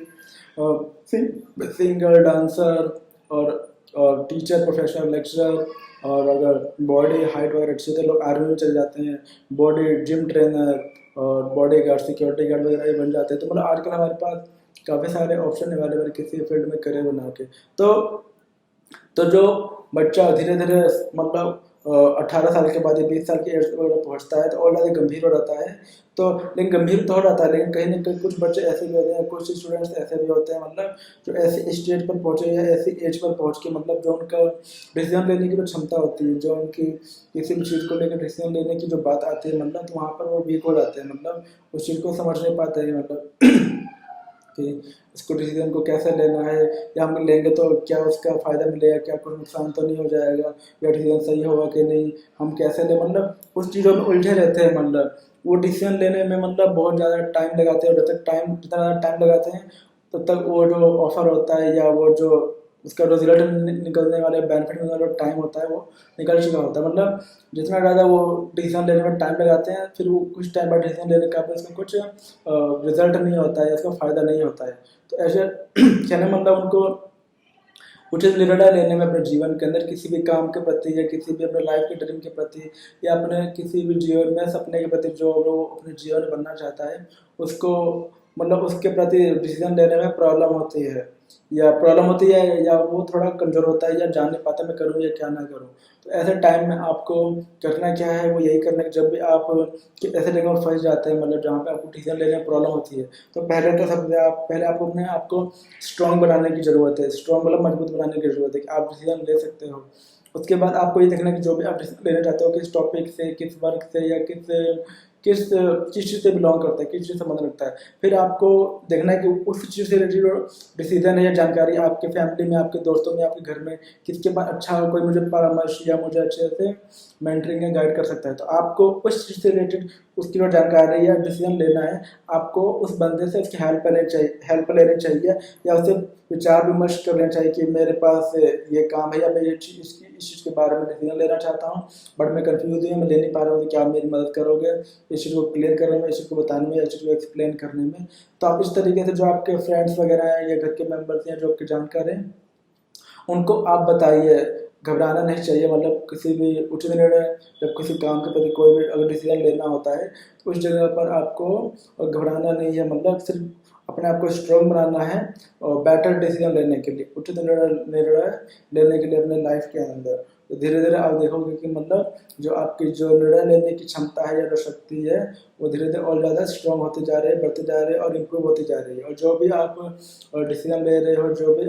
singer, dancer और टीचर, प्रोफेसर, लेक्चरर, और अगर बॉडी हाइट वगैरह अच्छी है तो लोग आर्मी में चले जाते हैं, बॉडी जिम ट्रेनर और बॉडी गार्ड, सिक्योरिटी गार्ड वगैरह ये बन जाते हैं। तो मतलब आजकल हमारे पास काफ़ी सारे ऑप्शन अवेलेबल किसी फील्ड में करियर बना के। तो जो बच्चा धीरे धीरे मतलब 18 साल के बाद या 20 साल की एज वगैरह पहुँचता है तो और ज़्यादा गंभीर हो जाता है। तो लेकिन गंभीर तो हो जाता है, लेकिन कहीं ना कहीं कुछ बच्चे ऐसे भी होते हैं, कुछ स्टूडेंट्स ऐसे भी होते हैं मतलब जो ऐसे स्टेज पर पहुँचे या ऐसी एज पर पहुँच के मतलब जो उनका डिसीजन लेने की जो क्षमता होती है, जो उनकी किसी भी चीज़ को लेकर डिसीजन लेने की जो बात आती है मतलब, तो वहाँ पर वो वीक हो जाते हैं, मतलब उस चीज़ को समझ नहीं पाते हैं मतलब कि इसको डिसीजन को कैसे लेना है, या हम लेंगे तो क्या उसका फ़ायदा मिलेगा, क्या कुछ नुकसान तो नहीं हो जाएगा, या डिसीजन सही होगा कि नहीं, हम कैसे लें, मतलब उस चीज़ों में उलझे रहते हैं। मतलब वो डिसीजन लेने में मतलब बहुत ज़्यादा टाइम लगाते हैं, और जब तक जितना ज़्यादा टाइम लगाते हैं तब तक वो जो ऑफ़र होता है या वो जो उसका रिजल्ट निकलने वाले बेनिफिट मिलने वाला टाइम होता है वो निकल चुका होता है। मतलब जितना ज़्यादा वो डिसीजन लेने में टाइम लगाते हैं फिर वो कुछ टाइम बाद डिसीजन लेने का उसका कुछ रिजल्ट नहीं होता है, इसका फ़ायदा नहीं होता है। तो ऐसे कहने मतलब उनको उचित निर्णय लेने में अपने जीवन के अंदर किसी भी काम के प्रति या किसी भी अपने लाइफ के ड्रीम के प्रति या अपने किसी भी जीवन में सपने के प्रति जो वो अपने जीवन में बनना चाहता है उसको मतलब उसके प्रति डिसीजन लेने में प्रॉब्लम होती है या वो थोड़ा कमज़ोर होता है या जान नहीं पाता मैं करूँ या क्या ना करूँ। तो ऐसे टाइम में आपको करना क्या है, वो यही करना है कि जब भी आप ऐसे जगह में फंस जाते हैं मतलब जहाँ पे आपको डिसीजन लेने में प्रॉब्लम होती है, तो पहले आपको अपने आप को स्ट्रॉन्ग बनाने की ज़रूरत है, स्ट्रॉन्ग मतलब मजबूत बनाने की ज़रूरत है कि आप डिसीजन ले सकते हो। उसके बाद आपको ये देखना है कि जो भी आप डिसीजन लेना चाहते हो किस टॉपिक से, किस वर्क से या किस चीज़ से बिलोंग करता है, किस चीज़ से संबंध रखता है। फिर आपको देखना है कि उस चीज़ से रिलेटेड डिसीजन है या जानकारी आपके फैमिली में, आपके दोस्तों में, आपके घर में किसके पास अच्छा कोई मुझे परामर्श या मुझे अच्छे से मेंटरिंग या गाइड कर सकता है। तो आपको उस चीज़ से रिलेटेड उसकी जो जानकारी या डिसीजन लेना है, आपको उस बंदे से उसकी हेल्प लेनी चाहिए या उससे विचार विमर्श कर लेना चाहिए कि मेरे पास ये काम है या मैं इस चीज़ के बारे में डिसीजन लेना चाहता हूँ, बट मैं कंफ्यूज हूँ, मैं ले नहीं पा रहा हूँ, तो क्या आप मेरी मदद करोगे इस चीज़ को क्लियर करने में, इस चीज़ को बताने में, इस चीज़ को एक्सप्लेन करने में। तो आप इस तरीके से जो आपके फ्रेंड्स वगैरह हैं या घर के मेम्बर्स हैं जो आपके जानकार हैं, उनको आप बताइए। घबराना नहीं चाहिए, मतलब किसी भी उचित निर्णय, जब किसी काम के प्रति कोई भी अगर डिसीजन लेना होता है तो उस जगह पर आपको घबराना नहीं है, मतलब सिर्फ अपने आप को स्ट्रॉन्ग बनाना है और बेटर डिसीजन लेने के लिए, उचित निर्णय लेने के लिए अपने लाइफ के अंदर। तो धीरे धीरे आप देखोगे कि मतलब जो आपकी जो निर्णय लेने की क्षमता है या जो शक्ति है वो धीरे धीरे और ज़्यादा स्ट्रॉन्ग होते जा रहे हैं, बढ़ते जा रहे हैं और इम्प्रूव होती जा रही है। और जो भी आप डिसीजन ले रहे हो, जो भी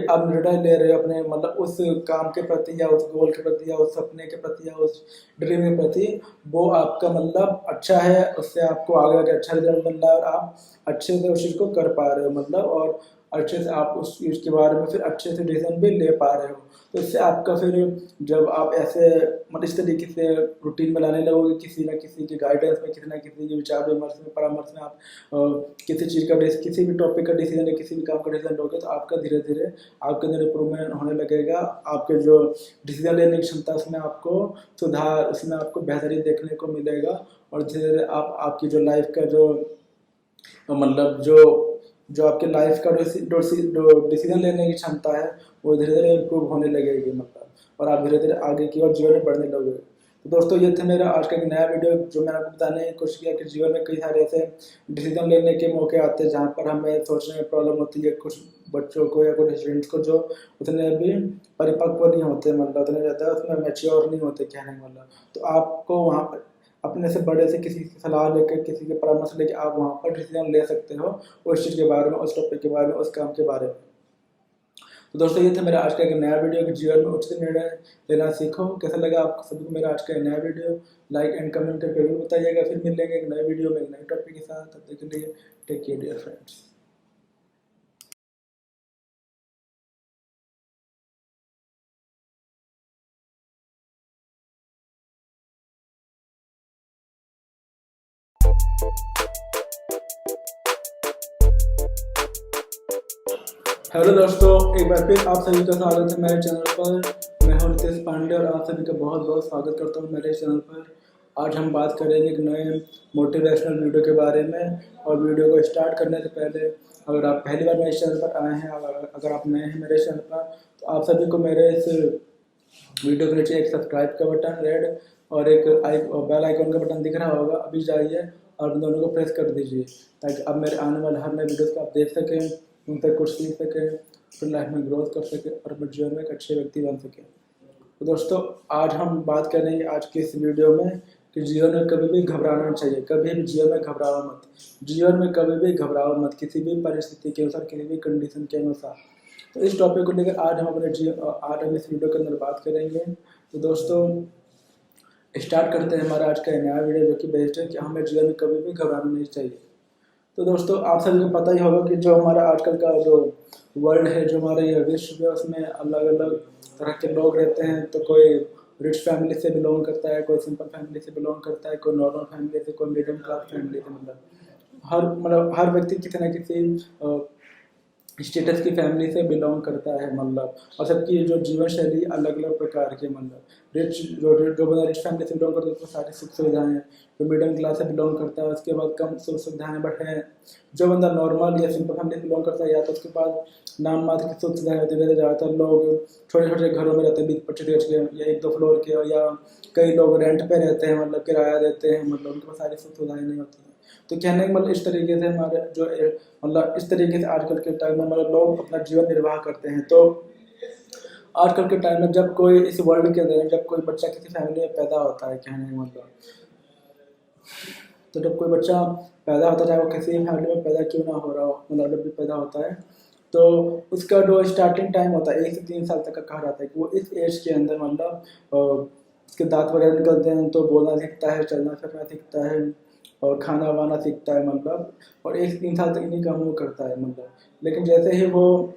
आप निर्णय ले रहे हो अपने मतलब उस काम के प्रति या उस गोल के प्रति या उस सपने के प्रति या उस ड्रीम के प्रति, वो आपका मतलब अच्छा है, उससे आपको आगे जाके अच्छा रिजल्ट मिल रहा है और आप अच्छे से उस चीज़ को कर पा रहे हो, मतलब और अच्छे से आप उस चीज़ के बारे में फिर अच्छे से डिसीजन भी ले पा रहे हो। तो इससे आपका फिर जब आप ऐसे मतलब इस तरीके से रूटीन में लाने लगोगे, किसी न किसी की गाइडेंस में, किसी न किसी के विचार विमर्श में, परामर्श में, आप किसी चीज़ का किसी भी टॉपिक का डिसीजन या किसी भी काम का डिसीजन लोगे, तो आपका धीरे धीरे आपके अंदर इम्प्रूवमेंट होने लगेगा। आपके जो डिसीजन लेने की क्षमता उसमें आपको सुधार, उसमें आपको बेहतरी देखने को मिलेगा। और धीरे धीरे आप आपकी जो लाइफ का जो मतलब जो आपके लाइफ का डिसीजन लेने की क्षमता है वो धीरे धीरे इम्प्रूव होने लगेगी, मतलब और आप धीरे धीरे आगे की ओर जीवन में बढ़ने लगोगे। तो दोस्तों ये था मेरा आज का एक नया वीडियो, जो मैंने आपको बताने की कोशिश किया कि जीवन में कई सारे ऐसे डिसीजन लेने के मौके आते हैं जहाँ पर हमें सोचने में प्रॉब्लम होती है, कुछ बच्चों को या कुछ स्टूडेंट्स को जो उतने अभी परिपक्व नहीं होते, मतलब उतने ज़्यादा उसमें मैच्योर नहीं होते कहने का मतलब। तो आपको वहाँ पर अपने से बड़े से किसी की सलाह लेकर, किसी के परामर्श लेकर आप वहाँ पर डिसीजन ले सकते हो उस चीज़ के बारे में, उस टॉपिक के बारे में, उस काम के बारे में। तो दोस्तों ये था मेरा आज का एक नया वीडियो कि जीवन में उचित निर्णय लेना सीखो। कैसा लगा आपको सभी को मेरा आज का नया वीडियो? लाइक एंड कमेंट करके जरूर बताइएगा। फिर मिलेंगे एक नए वीडियो में एक नए टॉपिक के साथ, तब तक के लिए take care dear friends. Hello दोस्तों, एक बार फिर आप सभी का स्वागत है मेरे चैनल पर। मैं हूं रितेश पांडे और आप सभी का बहुत बहुत स्वागत करता हूं मेरे चैनल पर। आज हम बात करेंगे एक नए मोटिवेशनल वीडियो के बारे में। और वीडियो को स्टार्ट करने से पहले, अगर आप पहली बार मेरे चैनल पर आए हैं, अगर आप नए हैं मेरे चैनल पर, तो आप सभी को मेरे इस वीडियो के नीचे एक सब्सक्राइब का बटन रेड और एक बेल आइकन का बटन दिख रहा होगा, अभी जाइए और उन दोनों को प्रेस कर दीजिए ताकि अब मेरे आने वाले हर नए वीडियोस को आप देख सकें, उन पर कुछ सीख सकें, अपनी लाइफ में ग्रोथ कर सकें और अपने जीवन में एक अच्छे व्यक्ति बन सकें। तो दोस्तों आज हम बात करेंगे आज के इस वीडियो में कि जीवन में कभी भी घबराना नहीं चाहिए। कभी भी जीवन में घबराओ मत, जीवन में कभी भी घबराओ मत, किसी भी परिस्थिति के अनुसार, किसी भी कंडीशन के अनुसार। तो इस टॉपिक को लेकर आज हम इस वीडियो के अंदर बात करेंगे। तो दोस्तों स्टार्ट करते हैं हमारा आज का नया वीडियो, जो कि बेस्ड है कि हमें जीवन में कभी भी घबराना नहीं चाहिए। तो दोस्तों आप सभी को पता ही होगा कि जो हमारा आजकल का जो वर्ल्ड है, जो हमारा ये विश्व है, उसमें अलग अलग तरह के लोग रहते हैं। तो कोई रिच फैमिली से बिलोंग करता है, कोई सिंपल फैमिली से बिलोंग करता है, कोई नॉर्मल फैमिली से, कोई मिडिल क्लास फैमिली से, मतलब हर व्यक्ति किसी न किसी स्टेटस की फैमिली से बिलोंग करता है, मतलब और सबकी जो जीवन शैली अलग अलग प्रकार की, मतलब जो बंदा रिच फैमिली से बिलोंग करता है उसको सारी सुख सुविधाएं हैं। जो मिडिल क्लास से बिलोंग करता है उसके बाद कम सुख सुविधाएं बट हैं। जो बंदा नॉर्मल या सिंपल फैमिली से बिलोंग करता है या तो उसके पास नाम मात्र की सुख सुविधाएं होती है। ज़्यादातर लोग छोटे छोटे घरों में रहते हैं, 20-25 के या 1-2 फ्लोर के, या कई लोग रेंट पे रहते हैं, मतलब किराया देते हैं, मतलब उनके पास सारी सुख सुविधाएं नहीं होती हैं। तो कहने का मतलब इस तरीके से हमारे जो मतलब इस तरीके से आजकल के टाइम में मतलब लोग अपना जीवन निर्वाह करते हैं। तो आजकल के टाइम में जब कोई इस वर्ल्ड के अंदर जब कोई बच्चा किसी फैमिली में पैदा होता है, कहने का मतलब, तो जब कोई बच्चा पैदा होता है, चाहे वो किसी भी फैमिली में पैदा क्यों ना हो रहा हो, मतलब जब भी पैदा होता है तो उसका जो स्टार्टिंग टाइम होता है 1 से 3 साल तक का कहा जाता है कि वो इस एज के अंदर मतलब उसके दांत वगैरह निकलते हैं, तो बोलना सीखता है, चलना फिरना सीखता है और खाना वाना सीखता है, मतलब और 1 से 3 साल तक इन्हीं कामों को करता है, मतलब। लेकिन जैसे ही वो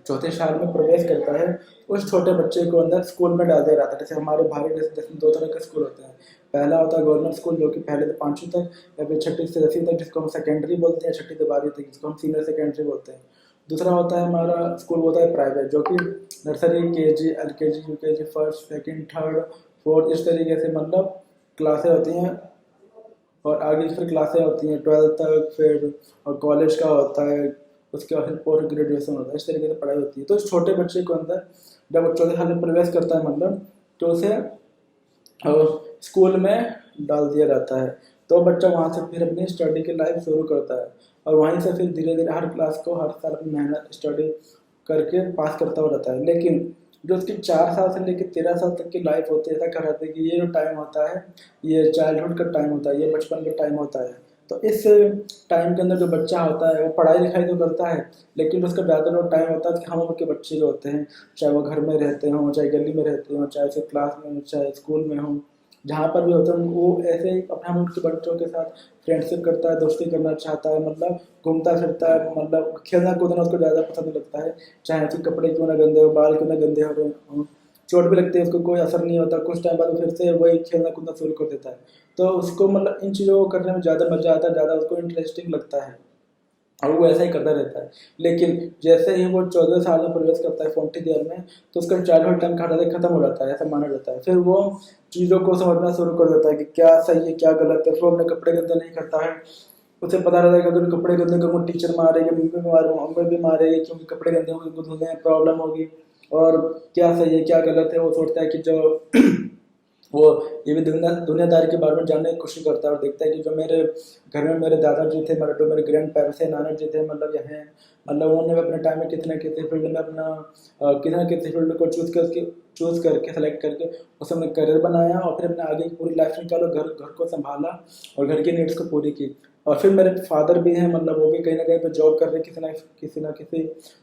चौथे साल में प्रवेश करता है, उस छोटे बच्चे को अंदर स्कूल में डाल दिया जाता है। जैसे हमारे भारत देश में 2 तरह के स्कूल होते हैं। पहला होता है गवर्नमेंट स्कूल, जो कि पहले से 5वीं तक या फिर 6ठी से 10वीं तक, जिसको हम सेकेंडरी बोलते हैं, 6ठी से 12वीं तक, जिसको हम सीनियर सेकेंडरी बोलते हैं। दूसरा होता है हमारा स्कूल होता है प्राइवेट, जो कि nursery, KG, LKG, UKG, first, second, third, fourth, इस तरीके से मतलब क्लासें होती हैं। और आगे फिर क्लासें होती हैं 12th तक, फिर और कॉलेज का होता है, उसके बाद फिर पोस्ट ग्रेजुएशन होता है। इस तरीके से पढ़ाई होती है। तो इस छोटे बच्चे को अंदर जब वो 14 साल में प्रवेश करता है मतलब, तो उसे स्कूल में डाल दिया जाता है। तो बच्चा वहाँ से फिर अपनी स्टडी की लाइफ शुरू करता है, और वहीं से फिर धीरे धीरे हर क्लास को हर साल अपनी मेहनत स्टडी करके पास करता हुआ रहता है। लेकिन जो उसकी 4 साल से लेकर 13 साल तक की लाइफ होती है, ऐसा कहा जाता है कि ये जो टाइम होता है, ये चाइल्डहुड का टाइम होता है, ये बचपन का टाइम होता है। तो इस टाइम के अंदर जो बच्चा होता है वो पढ़ाई लिखाई तो करता है, लेकिन उसका ज़्यादा जो टाइम होता है कि हम उम्र के बच्चे जो होते हैं, चाहे वो घर में रहते हों, चाहे गली में रहते हों, चाहे उसे क्लास में, चाहे स्कूल में हों, जहाँ पर भी होते हैं, वो ऐसे ही अपने हम उनके बच्चों के साथ फ्रेंडशिप करता है, दोस्ती करना चाहता है, मतलब घूमता फिरता है, मतलब खेलना कूदना उसको ज़्यादा पसंद लगता है। चाहे उसके कपड़े क्यों ना गंदे हो, बाल क्यों ना गंदे हो रहे हों, चोट भी लगती है, उसको कोई असर नहीं होता। कुछ टाइम बाद फिर से वही खेलना कूदना शुरू कर देता है। तो उसको मतलब इन चीज़ों को करने में ज़्यादा मजा आता है, ज़्यादा उसको इंटरेस्टिंग लगता है, और वो ऐसा ही करता रहता है। लेकिन जैसे ही वो 14 साल में प्रवेश करता है 40 ईयर में, तो उसका चाइल्डहुड टाइम खत्म हो जाता है, ऐसा माना जाता है। फिर वो चीज़ों को समझना शुरू कर देता है कि क्या सही है क्या गलत है। फिर वो अपने कपड़े गंदे नहीं करता है। उसे पता रहता है कि अगर कपड़े गंदे करूँ टीचर मारेगी, मम्मी भी मारेगी, क्योंकि कपड़े गंदे होंगे, उनको धुलने में प्रॉब्लम होगी। और क्या सही है क्या गलत है, वो सोचता है कि जो वो ये भी दुनियादारी के बारे में जानने की कोशिश करता है, और देखता है कि जो मेरे घर में मेरे दादाजी थे, मतलब जो मेरे ग्रैंड पेरेंट्स थे, नाना जी थे, मतलब यह हैं, मतलब उन्होंने भी अपने टाइम में कितने किसी फील्ड में अपना किसी न किसी फील्ड को चूज़ करके सेलेक्ट करके उसमें अपना करियर बनाया, और फिर अपने आगे की पूरी लाइफ निकालो, घर घर को संभाला और घर की नीड्स को पूरी की। और फिर मेरे फादर भी हैं, मतलब वो भी कहीं ना कहीं पे जॉब कर रहे हैं, किसी ना किसी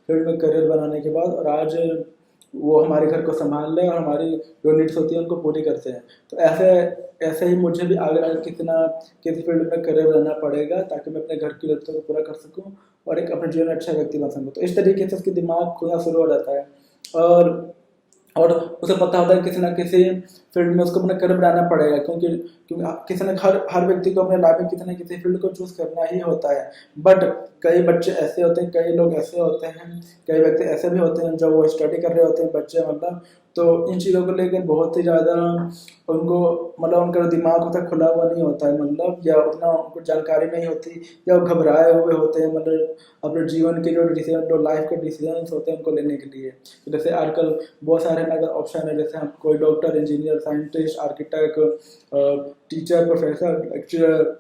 फील्ड में करियर बनाने के बाद, और आज वो हमारे घर को संभाल रहे हैं और हमारी जो नीड्स होती है उनको पूरी करते हैं। तो ऐसे ऐसे ही मुझे भी आगे आगे किसी फील्ड में करियर बनाना पड़ेगा, ताकि मैं अपने घर की ज़रूरतों को पूरा कर सकूं और एक अपने जीवन में अच्छा व्यक्ति बन सकूं। तो इस तरीके से उसकी दिमाग खुलना शुरू हो जाता है, और उसे पता होता है किसी ना किसी फील्ड में उसको अपना करियर बनाना पड़ेगा, क्योंकि क्योंकि किसी ने हर व्यक्ति को अपने लाइफ में किसी ना किसी फील्ड को चूज करना ही होता है। बट कई बच्चे ऐसे होते हैं, कई लोग ऐसे होते हैं, कई व्यक्ति ऐसे भी होते हैं जो वो स्टडी कर रहे होते हैं बच्चे, मतलब तो इन चीज़ों को लेकर बहुत ही ज़्यादा उनको मतलब उनका दिमाग होता है खुला हुआ नहीं होता है, मतलब या उतना उनको जानकारी नहीं होती, या वो घबराए हुए होते हैं, मतलब अपने जीवन के जो लाइफ के डिसीजन होते हैं उनको लेने के लिए। तो जैसे आजकल बहुत सारे अगर ऑप्शन है, जैसे हम कोई doctor, engineer, scientist, architect, teacher, professor, lecturer,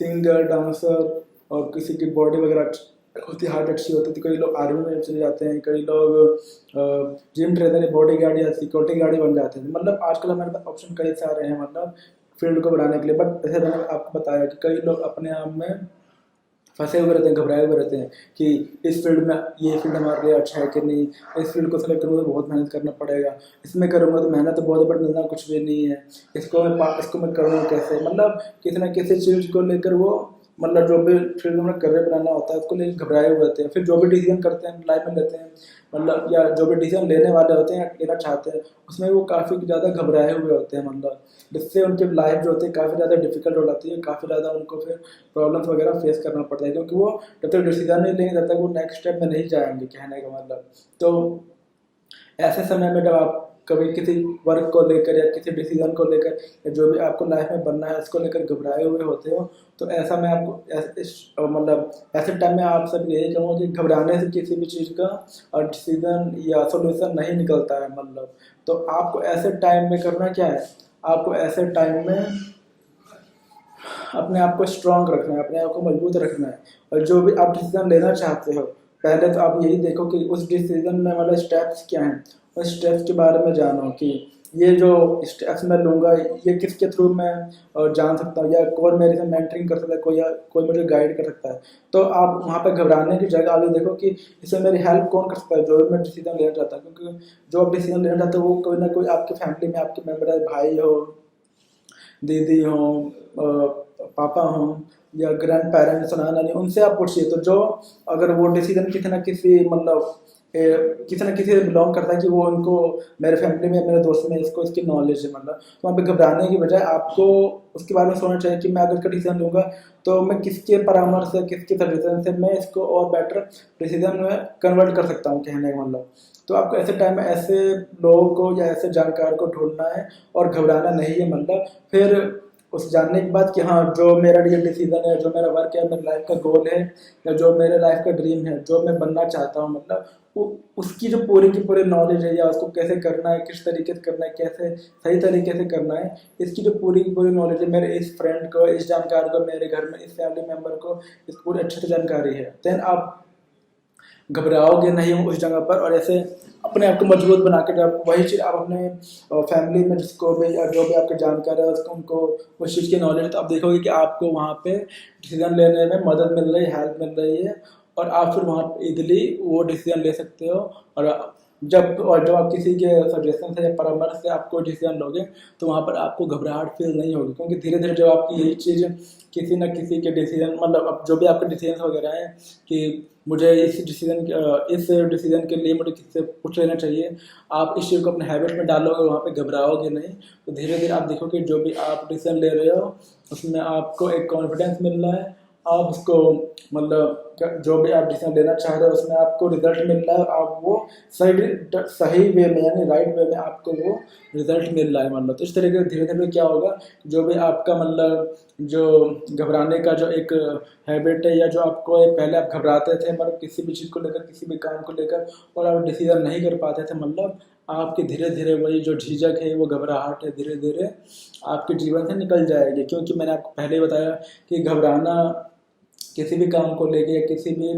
singer, dancer, और किसी की बॉडी वगैरह होती हार्ट अच्छी होती है, तो कई लोग आर्मी में चले जाते हैं, कई लोग जिम ट्रेनर, बॉडी गार्ड या सिक्योरिटी गार्ड बन जाते हैं। मतलब आजकल हमारे पास ऑप्शन कई सारे हैं, मतलब फील्ड को बढ़ाने के लिए। बट जैसे मैंने आपको बताया कि कई लोग अपने आप में फंसे हुए रहते हैं, घबराए हुए रहते हैं कि इस फील्ड में ये फील्ड हमारे लिए अच्छा है कि नहीं, इस फील्ड को सेलेक्ट करूँगा तो बहुत मेहनत करना पड़ेगा, इसमें करूँगा तो मेहनत तो बहुत, बट मिलना कुछ भी नहीं है, इसको मैं करूँगा कैसे। मतलब किसी न किसी चीज़ को लेकर वो मतलब जो भी फील्ड में करियर बनाना होता है उसको लेकर घबराए हुए होते हैं। फिर जो भी डिसीजन करते हैं लाइफ में लेते हैं, मतलब या जो भी डिसीजन लेने वाले होते हैं, लेना चाहते हैं, उसमें वो काफ़ी ज़्यादा घबराए हुए होते हैं, मतलब जिससे उनकी लाइफ जो होती है काफ़ी ज़्यादा डिफिकल्ट हो जाती है, काफ़ी ज़्यादा उनको फिर प्रॉब्लम्स वगैरह फेस करना पड़ता है, क्योंकि वो जब तक डिसीजन नहीं लेंगे तब तक वो नेक्स्ट स्टेप में नहीं जाएंगे, कहने का मतलब। तो ऐसे समय में जब आप कभी किसी वर्क को लेकर या किसी डिसीजन को लेकर या जो भी आपको लाइफ में बनना है उसको लेकर घबराए हुए होते हो, तो ऐसा मैं आपको मतलब ऐसे टाइम में आप सब यही कहूँगा कि घबराने से किसी भी चीज़ का और डिसीजन या सोल्यूशन नहीं निकलता है, मतलब। तो आपको ऐसे टाइम में करना क्या है, आपको ऐसे टाइम में अपने आप को स्ट्रांग रखना है, अपने आप को मजबूत रखना है, और जो भी आप डिसीजन लेना चाहते हो पहले तो आप यही देखो कि उस डिसीजन में मतलब स्टेप्स क्या हैं, उस स्टेप्स के बारे में जानो कि ये जो स्टेप्स मैं लूँगा ये किसके थ्रू मैं जान सकता हूँ, या कौन मेरे से मेंटरिंग कर सकता है, कोई मुझे गाइड कर सकता है। तो आप वहाँ पे घबराने की जगह आप ये देखो कि इसमें मेरी हेल्प कौन कर सकता है, जो भी मैं डिसीजन लेना चाहता हूँ, क्योंकि जो आप डिसीजन लेना चाहते हो वो कोई ना कोई आपकी फैमिली में आपके मेम्बर है, भाई हो, दीदी हो, पापा हो, या ग्रैंड पेरेंट्स, नाना नानी, उनसे आप पूछिए। तो जो अगर वो डिसीजन किसी ना किसी मतलब किसी ना किसी से बिलोंग करता है कि वो उनको मेरे फैमिली में मेरे दोस्त में इसको इसकी नॉलेज है, मतलब तो वहाँ पे घबराने की बजाय आपको उसके बारे में सोचना चाहिए कि मैं अगर इसका डिसीजन लूँगा तो मैं किसके परामर्श से, किसके सजेशन से मैं इसको और बेटर डिसीजन में कन्वर्ट कर सकता हूँ, कहने का मतलब। तो आपको ऐसे टाइम में ऐसे लोगों को या ऐसे जानकार को ढूंढना है और घबराना नहीं है, मतलब फिर उस जानने के बाद कि हाँ जो मेरा ये डिसीजन है, जो मेरा वर्क है, मेरा लाइफ का गोल है या जो मेरे लाइफ का ड्रीम है, जो मैं बनना चाहता हूँ, मतलब वो उसकी जो पूरी की पूरी नॉलेज है या उसको कैसे करना है, किस तरीके से करना है, कैसे सही तरीके से करना है, इसकी जो पूरी की पूरी नॉलेज है मेरे इस फ्रेंड को, इस जानकार को, मेरे घर में इस फैमिली मेम्बर को इस पूरी अच्छे से जानकारी है, देन आप घबराओगे नहीं उस जगह पर। और ऐसे अपने आप को मजबूत बना के जब वही चीज़ आप अपने फैमिली में जिसको भी या जो भी आपके जानकार है उसको उनको उस चीज़ की नॉलेज है, तो आप देखोगे कि आपको वहाँ पे डिसीजन लेने में मदद मिल रही है, हेल्प मिल रही है, और आप फिर वहाँ पे इजीली वो डिसीजन ले सकते हो। और जब आप किसी के सजेशन से या परामर्श से आपको डिसीजन लोगे तो वहाँ पर आपको घबराहट फील नहीं होगी, क्योंकि धीरे धीरे जब आपकी यही चीज़ किसी न किसी के डिसीजन, मतलब अब जो भी आपके डिसीजन वगैरह हैं कि मुझे इस डिसीजन के लिए मुझे किससे पूछ लेना चाहिए, आप इस चीज़ को अपने हैबिट में डालोगे, वहाँ पे घबराओगे नहीं, तो धीरे धीरे आप देखोगे जो भी आप डिसीजन ले रहे हो उसमें आपको एक कॉन्फिडेंस मिल रहा है, आप उसको मतलब जो भी आप डिसीजन लेना चाह रहे हो उसमें आपको रिजल्ट मिल रहा है, आप वो सही वे में यानी राइट वे में आपको वो रिजल्ट मिल रहा है, मतलब तो इस तरीके से धीरे धीरे क्या होगा, जो भी आपका मतलब जो घबराने का जो एक हैबिट है या जो आपको पहले आप घबराते थे मतलब किसी भी चीज़ को लेकर, किसी भी काम को लेकर, और आप डिसीजन नहीं कर पाते थे, मतलब आपकी धीरे धीरे वही जो झिझक है, वो घबराहट है, धीरे धीरे आपके जीवन से निकल जाएगी। क्योंकि मैंने आपको पहले ही बताया कि घबराना किसी भी काम को लेकर या किसी भी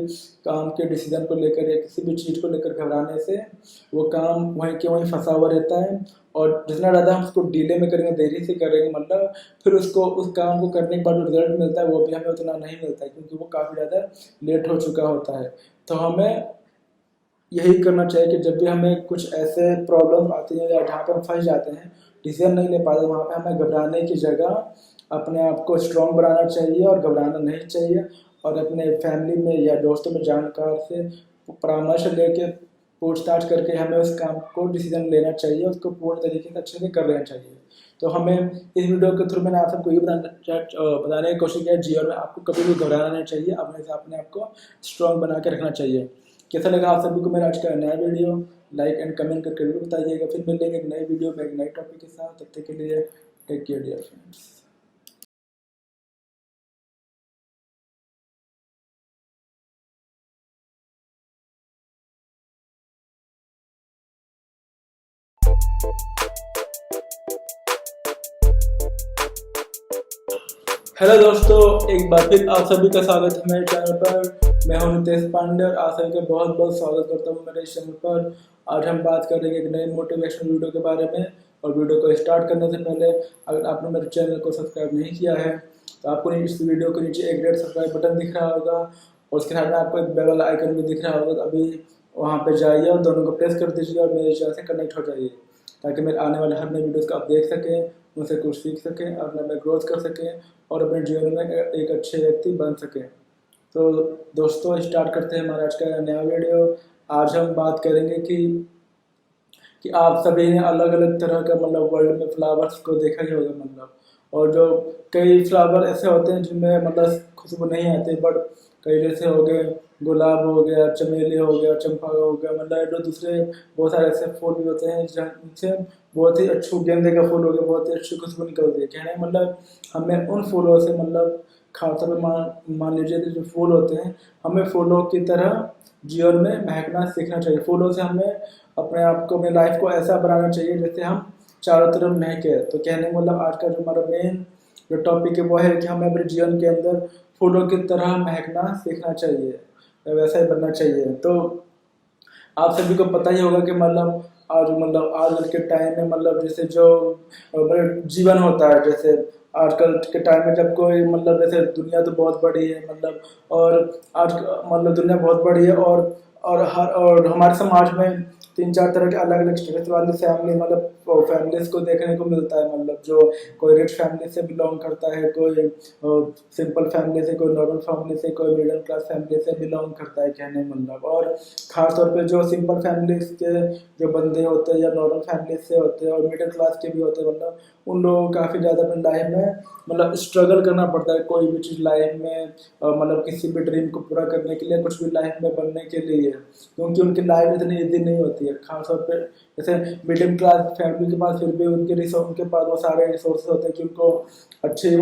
काम के डिसीजन को लेकर या किसी भी चीज़ को लेकर घबराने से वो काम वहीं के वहीं फंसा हुआ रहता है, और जितना ज़्यादा हम उसको डिले में करेंगे, देरी से करेंगे, मतलब फिर उसको उस काम को करने के बाद जो रिजल्ट मिलता है वो भी हमें उतना नहीं मिलता है, क्योंकि वो काफ़ी ज़्यादा लेट हो चुका होता है। तो हमें यही करना चाहिए कि जब भी हमें कुछ ऐसे प्रॉब्लम आती हैं या जहाँ पे हम फंस जाते हैं, डिसीजन नहीं ले पाते, वहाँ पे हमें घबराने की जगह अपने आप को स्ट्रॉन्ग बनाना चाहिए और घबराना नहीं चाहिए, और अपने फैमिली में या दोस्तों में जानकार से परामर्श लेके पूछताछ करके हमें उस काम को डिसीजन लेना चाहिए, उसको पूर्ण तरीके से अच्छे से कर लेना चाहिए। तो हमें इस वीडियो के थ्रू मैंने आप सबको ये बताने की कोशिश किया, जीवन में आपको कभी भी घबराना नहीं चाहिए, अपने आप को स्ट्रॉन्ग बना के रखना चाहिए। कैसा लगा आप सभी को मेरा आज का नया वीडियो? लाइक एंड कमेंट करके भी बताइएगा। फिर मिलेंगे एक नए वीडियो में एक नए टॉपिक के साथ, तब तक के लिए take care dear friends. Hello दोस्तों, एक बार फिर आप सभी का स्वागत है मेरे चैनल पर। मैं हूं नितेश पांडे और आप सभी का बहुत बहुत स्वागत करता हूं मेरे चैनल पर। आज हम बात करेंगे एक नए मोटिवेशनल वीडियो के बारे में, और वीडियो को स्टार्ट करने से पहले अगर आपने मेरे चैनल को सब्सक्राइब नहीं किया है तो आपको इस वीडियो के नीचे एक रेड सब्सक्राइब बटन दिख रहा होगा और उसके साथ में आपको एक बेल वाला आइकन भी दिख रहा होगा, तो अभी वहाँ पर जाइए और दोनों को प्रेस कर दीजिए और मेरे चैनल से कनेक्ट हो जाइए, ताकि मेरे आने वाले हर नए वीडियोज़ को आप देख सकें, उनसे कुछ सीख सकें, अपना ग्रोथ कर सकें और अपने जीवन में एक अच्छे व्यक्ति बन सकें। तो दोस्तों स्टार्ट करते हैं हमारा आज का नया वीडियो। आज हम बात करेंगे कि आप सभी ने अलग अलग तरह का मतलब वर्ल्ड में फ्लावर्स को देखा ही होगा, मतलब और जो कई फ्लावर ऐसे होते हैं जिनमें मतलब खुशबू नहीं आती, बट कई जैसे हो गए गुलाब हो गया, चमेली हो गया, चंपा हो गया, मतलब जो दूसरे बहुत सारे ऐसे फूल भी होते हैं जिनसे बहुत ही अच्छी, गेंदे का फूल हो गया, बहुत ही अच्छी खुशबू निकलती है। कहने मतलब हमें उन फूलों से मतलब खासतौर पर मान लीजिए जो फूल होते हैं, हमें फूलों की तरह जीवन में महकना सीखना चाहिए। फूलों से हमें अपने आप को, अपनी लाइफ को ऐसा बनाना चाहिए जैसे हम चारों तरफ महके। तो कहने मतलब आज का जो हमारा मेन जो टॉपिक है वो है कि हमें अपने जीवन के अंदर फूलों की तरह महकना सीखना चाहिए, वैसा ही बनना चाहिए। तो आप सभी को पता ही होगा कि मतलब आजकल के टाइम में मतलब जैसे जो जीवन होता है, जैसे आजकल के टाइम में जब कोई मतलब जैसे दुनिया तो बहुत बड़ी है, मतलब और आज मतलब दुनिया बहुत बड़ी है और हमारे समाज में 3-4 तरह के अलग अलग स्टेटस वाली फैमिली मतलब फैमिलीज को देखने को मिलता है। मतलब जो कोई रिच फैमिली से बिलोंग करता है, कोई सिंपल फैमिली से, कोई नॉर्मल फैमिली से, कोई मिडिल क्लास फैमिली से बिलोंग करता है कहने मतलब। और ख़ास तौर पे जो सिंपल फैमिलीज के जो बंदे होते हैं या नॉर्मल फैमिली से होते हैं और मिडिल क्लास के भी होते हैं, मतलब उन लोगों को काफ़ी ज़्यादा अपनी लाइफ में मतलब स्ट्रगल करना पड़ता है कोई भी चीज़ लाइफ में, मतलब किसी भी ड्रीम को पूरा करने के लिए, कुछ भी लाइफ में बनने के लिए, क्योंकि उनकी लाइफ इतनी ईजी नहीं होती है। खासतौर पे जैसे मिडिल क्लास फैमिली के पास फिर भी उनके पास वो सारे रिसोर्सेज होते हैं कि उनको अच्छी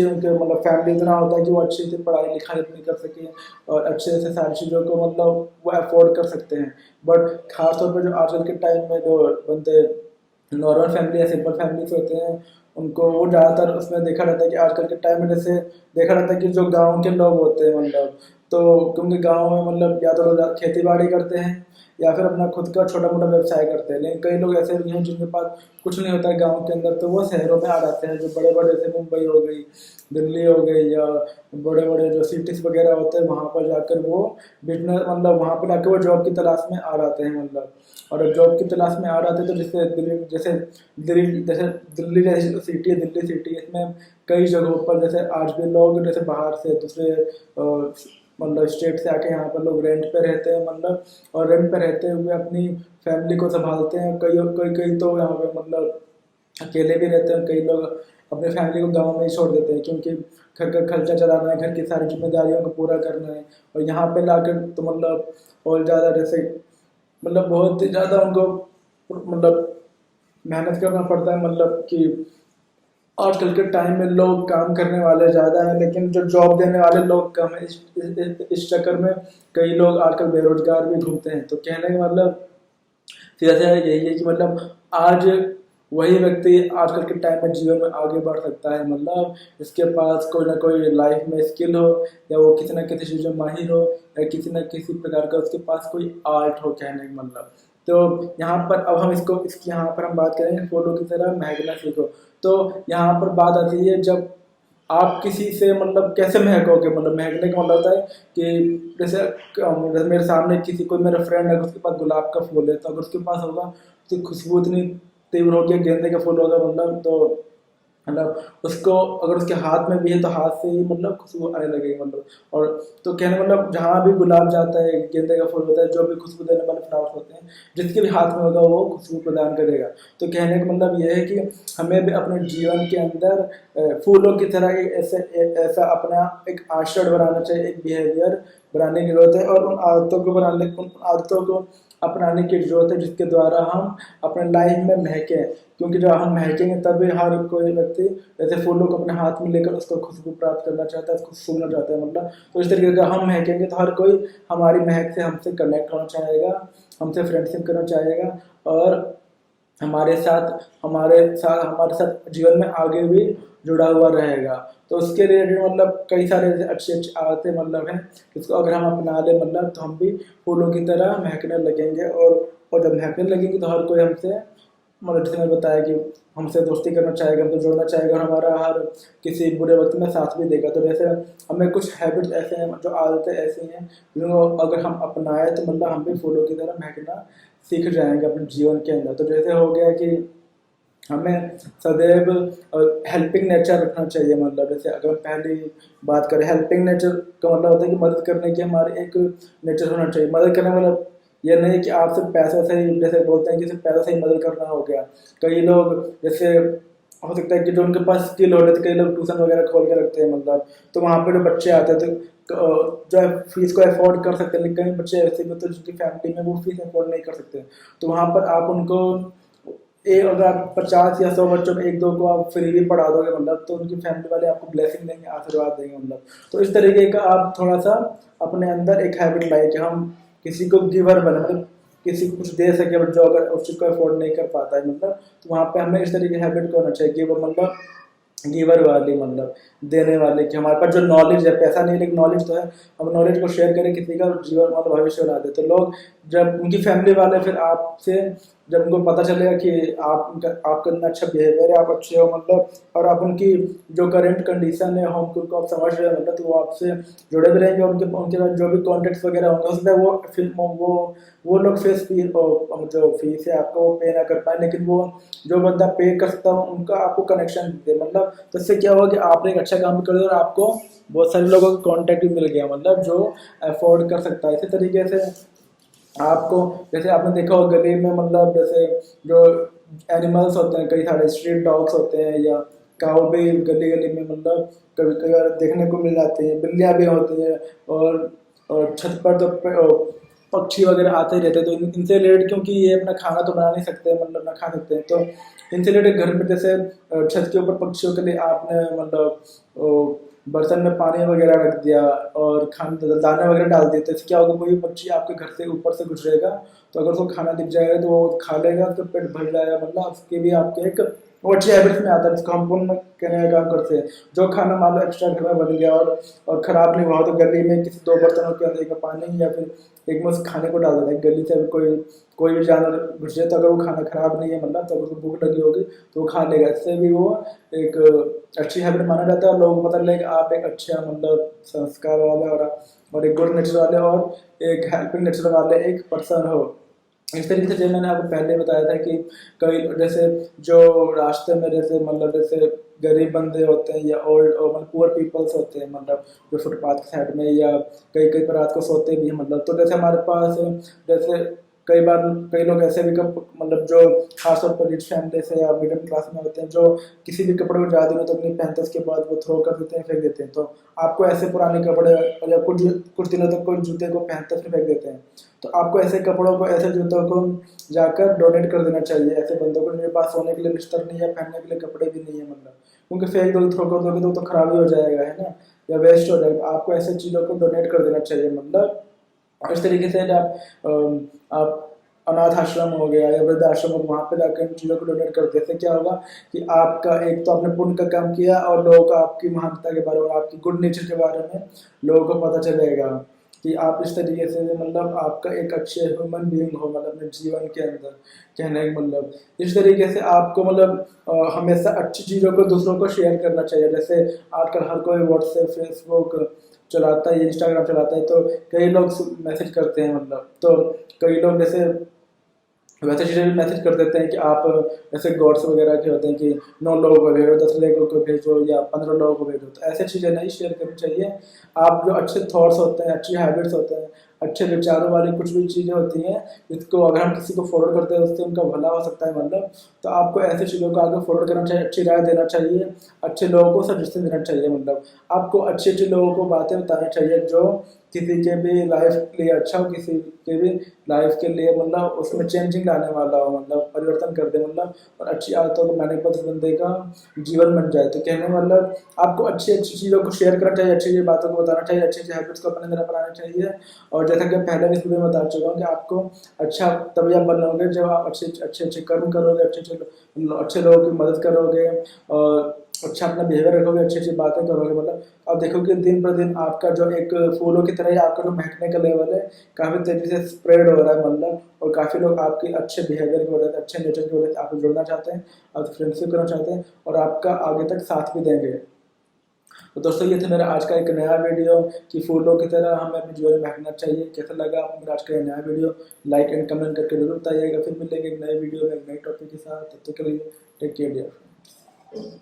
उनके मतलब फैमिली इतना होता है कि वो अच्छे से पढ़ाई लिखाई इतनी कर सके और अच्छे से सारी चीज़ों को मतलब वो अफोर्ड कर सकते हैं। बट खासतौर पर जो आजकल के टाइम में जो बंदे नॉर्मल फैमिली या सिंपल फैमिली से होते हैं, उनको वो ज़्यादातर उसमें देखा रहता है कि आजकल के टाइम में जैसे देखा रहता है कि जो गांव के लोग होते हैं मतलब, तो क्योंकि गांव में मतलब या तो लोग खेती बाड़ी करते हैं या फिर अपना खुद का छोटा मोटा व्यवसाय करते हैं। लेकिन कई लोग ऐसे भी हैं जिनके पास कुछ नहीं होता है गांव के अंदर, तो वो शहरों में आ जाते हैं। जो बड़े बड़े जैसे मुंबई हो गई, दिल्ली हो गई, या बड़े बड़े जो सिटीज़ वगैरह होते हैं वहाँ पर जाकर वो बिजनेस मतलब वहाँ पर जाकर वो जॉब की तलाश में आ जाते हैं मतलब। और जॉब की तलाश में आ जाते हैं तो दिल्ली जैसी सिटी है, दिल्ली सिटी इसमें कई जगहों पर जैसे आज भी लोग जैसे बाहर से दूसरे मतलब स्टेट से आके यहाँ पर लोग रेंट पे रहते हैं मतलब, और रेंट पे रहते हुए अपनी फैमिली को संभालते हैं। कई तो यहाँ पे मतलब अकेले भी रहते हैं। कई लोग अपने फैमिली को गांव में ही छोड़ देते हैं क्योंकि घर का खर्चा चलाना है, घर की सारी जिम्मेदारियों को पूरा करना है। और यहाँ पे लाकर तो मतलब और ज़्यादा जैसे मतलब बहुत ही ज़्यादा उनको मतलब मेहनत करना पड़ता है। मतलब कि आजकल के टाइम में लोग काम करने वाले ज़्यादा हैं लेकिन जो जॉब देने वाले लोग कम हैं। इस चक्कर में कई लोग आजकल बेरोजगार भी घूमते हैं। तो कहने का मतलब सीधा सा यही है कि मतलब आज वही व्यक्ति आजकल के टाइम में जीवन में आगे बढ़ सकता है मतलब इसके पास कोई ना कोई लाइफ में स्किल हो, या वो किसी न किसी चीज़ में माहिर हो, या किसी न किसी प्रकार का उसके पास कोई आर्ट हो कहने का मतलब। तो यहाँ पर अब हम इसकी यहाँ पर हम बात करेंगे फूलों की तरह महकना सीखो। तो यहाँ पर बात आती है जब आप किसी से मतलब कैसे महकोगे, मतलब महकने का मतलब होता है कि जैसे मेरे सामने किसी कोई मेरा फ्रेंड है, उसके पास गुलाब का फूल है, तो अगर उसके पास होगा तो खुशबू इतनी तीव्र होगी, गेंदे का फूल होगा मतलब, तो मतलब उसको अगर उसके हाथ में भी है तो हाथ से ही मतलब खुशबू आने लगेगी मतलब। और तो कहने मतलब जहाँ भी गुलाब जाता है, गेंदे का फूल होता है, जो भी खुशबू देने वाले फ्लावर्स होते हैं, जिसके भी हाथ में होगा वो खुशबू प्रदान करेगा। तो कहने का मतलब यह है कि हमें भी अपने जीवन के अंदर फूलों की तरह ऐसा अपना एक आचरण बनाना चाहिए, एक बिहेवियर बनाने की जरूरत है, और उन आदतों को अपनाने की जरूरत है जिसके द्वारा हम अपने लाइफ में महकें। क्योंकि जब हम महकेंगे तभी हर कोई व्यक्ति जैसे फूलों को अपने हाथ में लेकर उसको खुशबू प्राप्त करना चाहता है, उसको सूंघना चाहता है मतलब। तो इस तरीके से हम महकेंगे तो हर कोई हमारी महक से हमसे कनेक्ट होना चाहेगा, हमसे फ्रेंडशिप करना चाहेगा, और हमारे साथ जीवन में आगे भी जुड़ा हुआ रहेगा। तो उसके लिए भी मतलब कई सारे अच्छी अच्छी आदतें मतलब हैं जिसको अगर हम अपना ले मतलब, तो हम भी फूलों की तरह महकने लगेंगे। और जब महकने लगेंगे तो हर कोई हमसे मतलब जैसे मैंने बताया कि हमसे दोस्ती करना चाहेगा, हमसे जुड़ना चाहेगा, और हमारा हर किसी बुरे वक्त में साथ भी देगा। तो जैसे हमें कुछ हैबिट्स ऐसे हैं, जो आदतें ऐसी हैं जिनको अगर हम अपनाएं तो मतलब हम भी फूलों की तरह महकना सीख जाएंगे अपने जीवन के अंदर। तो जैसे हो गया कि हमें सदैव हेल्पिंग नेचर रखना चाहिए। मतलब जैसे अगर हम पहली बात करें, हेल्पिंग नेचर का मतलब होता है कि मदद करने की हमारी एक नेचर होना चाहिए। मदद करने मतलब ये नहीं कि आप सिर्फ पैसों से ही, जैसे बोलते हैं कि सिर्फ पैसों से ही मदद करना हो गया। कई लोग जैसे हो सकता है कि जो उनके पास स्किल हो रहे थे, कई लोग ट्यूशन वगैरह खोल के रखते हैं मतलब, तो वहाँ पे जो बच्चे आते हैं तो जो फीस को अफोर्ड कर सकते हैं, लेकिन कई बच्चे ऐसे भी तो जिनकी फैमिली में वो फीस अफोर्ड नहीं कर सकते, तो वहाँ पर आप उनको अगर आप 50 या 100 बच्चों में 1-2 को आप फ्री भी पढ़ा दोगे मतलब, तो उनकी फैमिली वाले आपको ब्लेसिंग देंगे, आशीर्वाद देंगे मतलब। तो इस तरीके का आप थोड़ा सा अपने अंदर एक हैबिट लाए कि हम किसी को गिवर बने, मतलब किसी को कुछ दे सके, जो अगर उस चीज़ को अफोर्ड नहीं कर पाता है मतलब, तो वहाँ पे हमें इस तरीके की हैबिट को होना चाहिए कि वो मतलब गिवर वाली मतलब देने वाले, कि हमारे पास जो नॉलेज है, पैसा नहीं लेकिन नॉलेज तो है, हम नॉलेज को शेयर करें, किसी का जीवन मतलब भविष्य बना दे। तो लोग जब उनकी फैमिली वाले फिर आपसे जब उनको पता चलेगा कि आपका इतना अच्छा बिहेवियर है, आप अच्छे हो मतलब, और आप उनकी जो करंट कंडीशन है होम को आप समझ रहे हो मतलब, तो वो आपसे जुड़े भी रहेंगे। और उनके बाद जो भी कॉन्टेक्ट वगैरह होंगे उसमें वो फिर वो लोग फेस फी जो फीस है आपको वो पे ना कर पाए, लेकिन वो जो बंदा पे कर सकता है उनका आपको कनेक्शन दे मतलब। तो इससे क्या होगा कि आपने एक अच्छा काम कर दिया और आपको बहुत सारे लोगों का कॉन्टैक्ट भी मिल गया मतलब, जो अफोर्ड कर सकता है। इसी तरीके से आपको, जैसे आपने देखा हो गली में मतलब, जैसे जो एनिमल्स होते हैं, कई सारे स्ट्रीट डॉग्स होते हैं या काऊ भी गली गली में मतलब कभी कभी देखने को मिल जाती हैं, बिल्लियाँ भी होती हैं। और छत पर तो पक्षी वगैरह आते ही रहते हैं। तो इनसे रिलेटेड, क्योंकि ये अपना खाना तो बना नहीं सकते मतलब ना खा सकते हैं, तो इनसे रिलेटेड घर में जैसे छत के ऊपर पक्षियों के लिए आपने मतलब बर्तन में पानी वगैरह रख दिया और खाना दाना वगैरह डाल दिए, तो इससे क्या होगा, कोई पक्षी आपके घर से ऊपर से गुजरेगा तो अगर उसको खाना दिख जाएगा तो वो खा लेगा, तो पेट भर जाएगा मतलब। उसके भी आपके एक वो अच्छी हैबिट्स में आता है, जिसको हम पुण्य कहने का काम करते हैं। जो खाना मान लो एक्स्ट्रा घर में बन गया और खराब नहीं हुआ, तो गली में किसी दो बर्तनों के अंदर का पानी या फिर एक में उस खाने को डाल देता है। गली से अगर कोई भी जानवर घुस जाए तो अगर वो खाना खराब नहीं है मतलब, तो अगर उसको भूख लगी होगी तो वो खा लेगा। इससे भी वो एक अच्छी हैबिट माना जाता है और लोगों को पता लगेगा कि आप एक अच्छा मतलब संस्कार वाले और एक गुड नेचर वाले और एक हेल्पिंग नेचर वाले एक पर्सन हो। इस तरीके से जैसे मैंने आपको पहले बताया था कि कई जैसे जो रास्ते में जैसे मतलब जैसे गरीब बंदे होते हैं या ओल्ड मतलब पुअर पीपल्स होते हैं मतलब, जो फुटपाथ के साइड में या कई कई पर रात को सोते भी हैं मतलब। तो जैसे हमारे पास जैसे कई बार कई लोग ऐसे भी मतलब जो खासतौर पर रिच फैमिली से या मिडिल क्लास में होते हैं, जो किसी भी कपड़े को ज़्यादा दिनों तक नहीं पहनते, उसके बाद वो थ्रो कर देते हैं, फेंक देते हैं। तो आपको ऐसे पुराने कपड़े या कुछ दिनों तक कोई जूते को पहनते फिर फेंक देते हैं, तो आपको ऐसे कपड़ों को, ऐसे जूतों को जाकर डोनेट कर देना चाहिए ऐसे बंदों को, मेरे पास सोने के लिए बिस्तर नहीं है, पहनने के लिए कपड़े भी नहीं है मतलब। क्योंकि फेंक दोगे, थ्रो कर दोगे तो खराब ही हो जाएगा, है ना, या वेस्ट हो जाएगा। आपको ऐसे चीज़ों को डोनेट कर देना चाहिए मतलब। इस तरीके से जब आप अनाथ आश्रम हो गया या वृद्ध आश्रम हो, वहाँ पे जाकर इन चीज़ों को डोनेट करते हैं, क्या होगा कि आपका एक तो आपने पुण्य का काम किया और लोगों को आपकी महानता के बारे में, आपकी गुड नेचर के बारे में लोगों को पता चलेगा कि आप इस तरीके से मतलब आपका एक अच्छे ह्यूमन बीइंग हो मतलब अपने जीवन के अंदर, कहने का मतलब। इस तरीके से आपको मतलब हमेशा अच्छी चीज़ों को दूसरों को शेयर करना चाहिए। जैसे आजकल हर कोई व्हाट्सएप फेसबुक चलाता है, इंस्टाग्राम चलाता है, तो कई लोग मैसेज करते हैं मतलब। तो कई लोग जैसे वैसे चीज़ें भी मैसेज कर देते हैं कि आप जैसे गॉड्स वगैरह के होते हैं कि 9 लोगों को भेजो, 10 लोगों को भेजो या 15 लोगों को भेजो, तो ऐसे चीज़ें नहीं शेयर करनी चाहिए। आप जो अच्छे थॉट्स होते हैं, अच्छी हैबिट्स होते हैं, अच्छे विचारों वाली कुछ भी चीज़ें होती हैं, जिसको अगर हम किसी को फॉरवर्ड करते हैं उससे उनका भला हो सकता है मतलब। तो आपको ऐसी चीज़ों को आगे फॉरवर्ड करना चाहिए, अच्छी राय देना चाहिए, अच्छे लोगों को सजेशन देना चाहिए मतलब। आपको अच्छे अच्छे लोगों को बातें बताना चाहिए जो किसी के भी लाइफ के लिए अच्छा हो, किसी के भी लाइफ के लिए मतलब उसमें चेंजिंग लाने वाला हो मतलब, परिवर्तन कर दे मतलब, और अच्छी आदतों को लाने के बाद उस बंदे का जीवन बन जाए। तो कहने मतलब आपको अच्छी अच्छी चीज़ों को शेयर करना चाहिए, अच्छी अच्छी बातों को बताना चाहिए, अच्छी अच्छी हैबिट्स को अपने अंदर अपनाना चाहिए। और जैसा कि पहले भी इस वीडियो में बता चुका हूँ कि आपको अच्छा तभी आप बनोगे जब आप अच्छे अच्छे अच्छे कर्म करोगे, अच्छे लोगों की मदद करोगे और अच्छा अपना बिहेवियर रखोगे, अच्छी अच्छी बातें करोगे मतलब। अब देखो कि दिन पर दिन आपका जो एक फूलों की तरह ही आपका जो महकने का लेवल है काफ़ी तेज़ी से स्प्रेड हो रहा है मतलब। और काफ़ी लोग आपके अच्छे बिहेवियर की वजह से, अच्छे नेचर की वजह से आपको जुड़ना चाहते हैं, आपसे फ्रेंडशिप करना चाहते हैं और आपका आगे तक साथ भी देंगे। तो दोस्तों ये था मेरा आज का एक नया वीडियो कि फूलों की तरह हमें अपने जीवन में महकना चाहिए। कैसा लगा आपको मेरा आज का ये नया वीडियो? लाइक एंड कमेंट करके जरूर बताइएगा। फिर मिलेंगे एक नए वीडियो में एक नए टॉपिक के साथ। तब तक के लिए take care dear friends.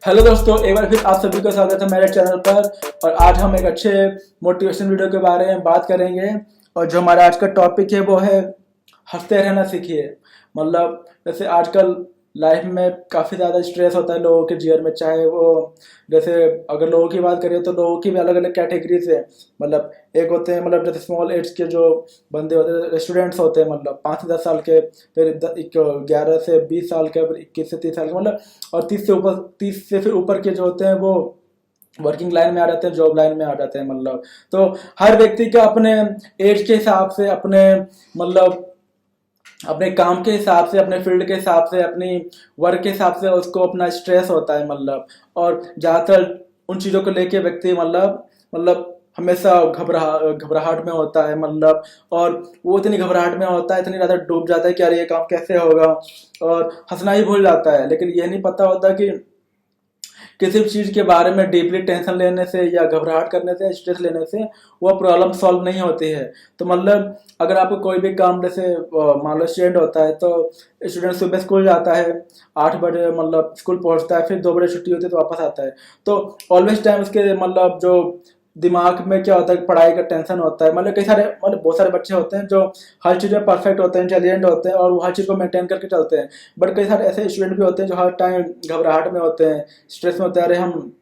Hello दोस्तों, एक बार फिर आप सभी का स्वागत है मेरे चैनल पर। और आज हम एक अच्छे मोटिवेशन वीडियो के बारे में बात करेंगे। और जो हमारा आज का टॉपिक है वो है हंसते रहना सीखिए। मतलब जैसे आजकल लाइफ में काफ़ी ज़्यादा स्ट्रेस होता है लोगों के जीवन में, चाहे वो जैसे अगर लोगों की बात करें तो लोगों की भी अलग अलग कैटेगरीज है। मतलब एक होते हैं मतलब जैसे स्मॉल एज के जो बंदे होते हैं, स्टूडेंट्स होते हैं मतलब 5 से 10 साल के, फिर 11 से 20 साल के, फिर 21 से 30 साल के मतलब, और 30 से फिर ऊपर के जो होते हैं वो वर्किंग लाइन में आ जाते हैं, जॉब लाइन में आ जाते हैं मतलब। तो हर व्यक्ति का अपने एज के हिसाब से अपने मतलब अपने काम के हिसाब से, अपने फील्ड के हिसाब से, अपनी वर्क के हिसाब से उसको अपना स्ट्रेस होता है मतलब। और ज़्यादातर उन चीज़ों को लेके व्यक्ति मतलब हमेशा घबराहट में होता है मतलब। और वो इतनी घबराहट में होता है, इतनी ज़्यादा डूब जाता है कि यार ये काम कैसे होगा, और हंसना ही भूल जाता है। लेकिन ये नहीं पता होता कि किसी भी चीज़ के बारे में डीपली टेंशन लेने से या घबराहट करने से, स्ट्रेस लेने से वो प्रॉब्लम सॉल्व नहीं होती है। तो मतलब अगर आपको कोई भी काम, जैसे मान लो स्टूडेंट होता है, तो स्टूडेंट सुबह स्कूल जाता है, 8 बजे मतलब स्कूल पहुंचता है, फिर 2 बजे छुट्टी होती है तो वापस आता है। तो ऑलवेज टाइम उसके मतलब जो दिमाग में क्या होता है, पढ़ाई का टेंशन होता है। मतलब कई सारे, मतलब बहुत सारे बच्चे होते हैं जो हर चीज़ में परफेक्ट होते हैं, इंटेलिजेंट होते हैं और वो हर चीज़ को मेंटेन करके चलते हैं। बट कई सारे ऐसे स्टूडेंट भी होते हैं जो हर टाइम घबराहट में होते हैं, स्ट्रेस में होते हैं। अरे हम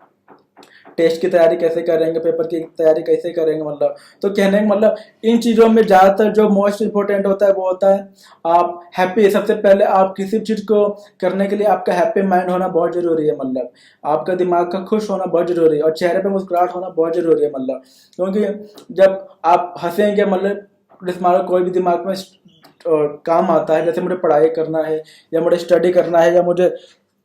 टेस्ट की तैयारी कैसे करेंगे, पेपर की तैयारी कैसे करेंगे मतलब। तो कहने का मतलब इन चीज़ों में ज़्यादातर जो मोस्ट इम्पोर्टेंट होता है वो होता है आप हैप्पी। सबसे पहले आप किसी चीज़ को करने के लिए आपका हैप्पी माइंड होना बहुत ज़रूरी है मतलब। आपका दिमाग का खुश होना बहुत ज़रूरी है, और चेहरे पे मुस्कुराहट होना बहुत ज़रूरी है मतलब। क्योंकि जब आप हंसेंगे मतलब, जैसे मान लो कोई भी दिमाग में काम आता है, जैसे मुझे पढ़ाई करना है या मुझे स्टडी करना है या मुझे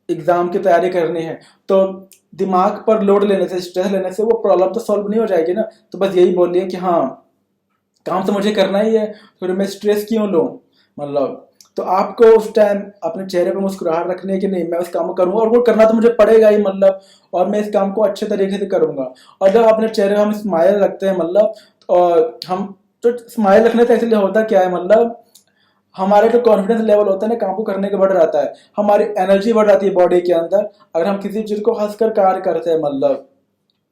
एग्जाम की तैयारी करनी है, तो दिमाग पर लोड लेने से, स्ट्रेस लेने से वो प्रॉब्लम तो सॉल्व नहीं हो जाएगी ना। तो बस यही बोलिए कि हाँ काम तो मुझे करना ही है, फिर मैं स्ट्रेस क्यों लूँ मतलब। तो आपको उस टाइम अपने चेहरे पे मुस्कुराहट रखनी है कि नहीं मैं उस काम को करूँगा, और वो करना तो मुझे पड़ेगा ही मतलब। और मैं इस काम को अच्छे तरीके से करूँगा। और जब अपने चेहरे पे हम स्माइल रखते हैं मतलब, और हम तो स्माइल रखने से एक्चुअली होता क्या है मतलब, हमारे जो कॉन्फिडेंस लेवल होता है ना काम को करने के बढ़ जाता है, हमारी एनर्जी बढ़ जाती है बॉडी के अंदर। अगर हम किसी चीज को हंसकर कार्य करते हैं मतलब,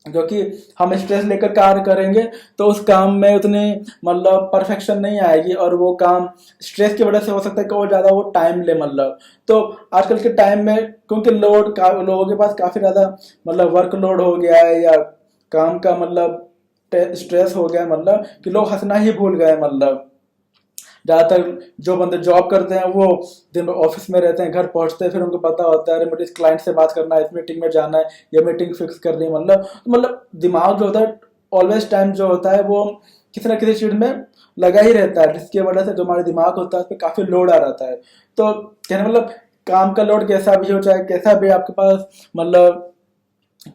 क्योंकि हम स्ट्रेस लेकर कार्य करेंगे तो उस काम में उतनी मतलब परफेक्शन नहीं आएगी, और वो काम स्ट्रेस की वजह से हो सकता है कि और ज़्यादा वो टाइम ले मतलब। तो आजकल के टाइम में क्योंकि लोगों के पास काफ़ी ज़्यादा मतलब वर्क लोड हो गया है, या काम का मतलब स्ट्रेस हो गया है मतलब, कि लोग हंसना ही भूल गए मतलब। ज़्यादातर जो बंदे जॉब करते हैं वो दिन भर ऑफिस में रहते हैं, घर पहुंचते हैं, फिर उनको पता होता है अरे मुझे इस क्लाइंट से बात करना है, इस मीटिंग में जाना है, ये मीटिंग फिक्स करनी है मतलब दिमाग जो होता है ऑलवेज टाइम जो होता है वो किसी ना किसी चीज़ में लगा ही रहता है, जिसकी वजह से जो हमारा दिमाग होता है उस पर काफ़ी लोड आ रहता है। तो कहने मतलब काम का लोड कैसा भी हो, चाहे कैसा भी आपके पास मतलब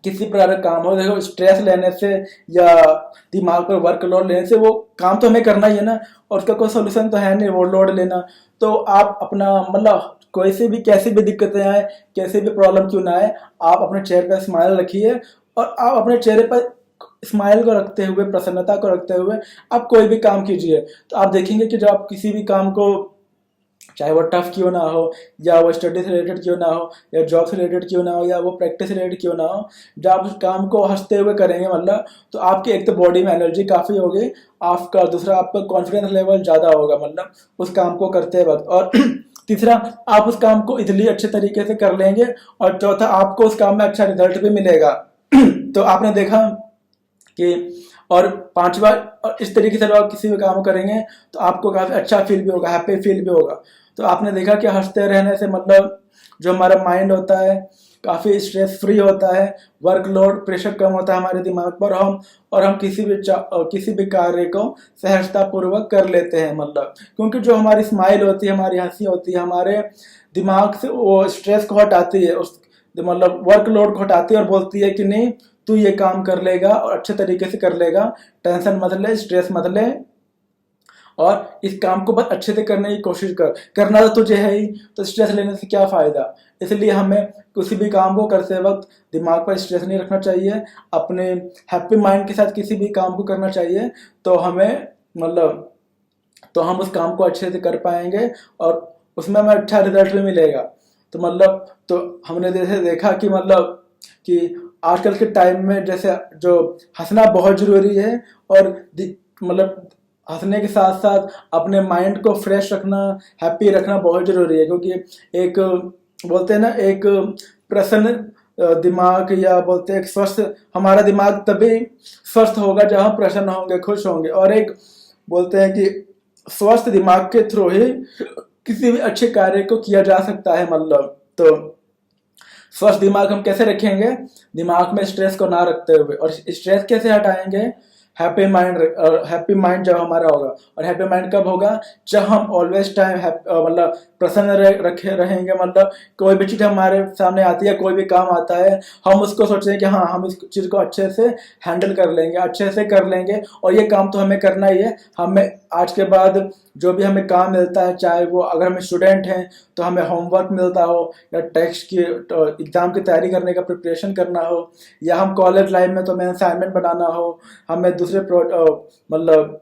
किसी प्रकार का काम हो, देखो स्ट्रेस लेने से या दिमाग पर वर्कलोड लेने से वो काम तो हमें करना ही है ना, और उसका कोई सोल्यूशन तो है नहीं वो लोड लेना। तो आप अपना मतलब कोई से भी कैसी भी दिक्कतें आए, कैसे भी प्रॉब्लम क्यों ना आए, आप अपने चेहरे पर स्माइल रखिए। और आप अपने चेहरे पर स्माइल को रखते हुए, प्रसन्नता को रखते हुए आप कोई भी काम कीजिए। तो आप देखेंगे कि जब आप किसी भी काम को, चाहे वो टफ क्यों ना हो, या वो स्टडी से रिलेटेड क्यों ना हो, या जॉब से रिलेटेड क्यों ना हो, या वो प्रैक्टिस से रिलेटेड क्यों ना हो, जब आप उस काम को हंसते हुए करेंगे मतलब, तो आपकी एक तो बॉडी में एनर्जी काफ़ी होगी, आपका दूसरा आपका कॉन्फिडेंस लेवल ज़्यादा होगा मतलब उस काम को करते वक्त। और तीसरा आप उस काम को इतनी अच्छे तरीके से कर लेंगे, और चौथा आपको उस काम में अच्छा रिजल्ट भी मिलेगा। तो आपने देखा कि, और पांचवा, और इस तरीके से जब आप किसी भी काम को करेंगे तो आपको काफ़ी अच्छा फील भी होगा, हैप्पी फील भी होगा। तो आपने देखा कि हंसते रहने से मतलब जो हमारा माइंड होता है काफ़ी स्ट्रेस फ्री होता है, वर्कलोड प्रेशर कम होता है हमारे दिमाग पर, हम किसी भी कार्य को सहजता पूर्वक कर लेते हैं मतलब। क्योंकि जो हमारी स्माइल होती है, हमारी हंसी होती है, हमारे दिमाग से वो स्ट्रेस को हटाती है, उस मतलब वर्कलोड को हटाती है, और बोलती है कि नहीं तू ये काम कर लेगा और अच्छे तरीके से कर लेगा, टेंशन मत ले, स्ट्रेस मत ले, और इस काम को बस अच्छे से करने की कोशिश कर, करना तो तुझे है ही, तो स्ट्रेस लेने से क्या फ़ायदा। इसलिए हमें किसी भी काम को करते वक्त दिमाग पर स्ट्रेस नहीं रखना चाहिए, अपने हैप्पी माइंड के साथ किसी भी काम को करना चाहिए। तो हमें मतलब, तो हम उस काम को अच्छे से कर पाएंगे, और उसमें हमें अच्छा रिजल्ट भी मिलेगा। तो मतलब, तो हमने जैसे देखा कि मतलब कि आजकल के टाइम में जैसे जो हंसना बहुत ज़रूरी है, और मतलब हंसने के साथ साथ अपने माइंड को फ्रेश रखना, हैप्पी रखना बहुत ज़रूरी है। क्योंकि एक बोलते हैं ना, एक प्रसन्न दिमाग, या बोलते हैं एक स्वस्थ, हमारा दिमाग तभी स्वस्थ होगा जब हम प्रसन्न होंगे, खुश होंगे। और एक बोलते हैं कि स्वस्थ दिमाग के थ्रू ही किसी भी अच्छे कार्य को किया जा सकता है मतलब। तो स्वस्थ दिमाग हम कैसे रखेंगे, दिमाग में स्ट्रेस को ना रखते हुए। और स्ट्रेस कैसे हटाएंगे, हैप्पी माइंड जब हमारा होगा। और हैप्पी माइंड कब होगा? जब हम ऑलवेज टाइम मतलब प्रसन्न रखे रहेंगे। मतलब कोई भी चीज़ हमारे सामने आती है, कोई भी काम आता है, हम उसको सोचें कि हाँ हम इस चीज़ को अच्छे से हैंडल कर लेंगे, अच्छे से कर लेंगे, और ये काम तो हमें करना ही है। हमें आज के बाद जो भी हमें काम मिलता है, चाहे वो अगर हम स्टूडेंट हैं तो हमें होमवर्क मिलता हो, या टेस्ट की एग्ज़ाम की तैयारी करने का प्रिपरेशन करना हो, या हम कॉलेज लाइफ में तो हमें असाइनमेंट बनाना हो, हमें दूसरे मतलब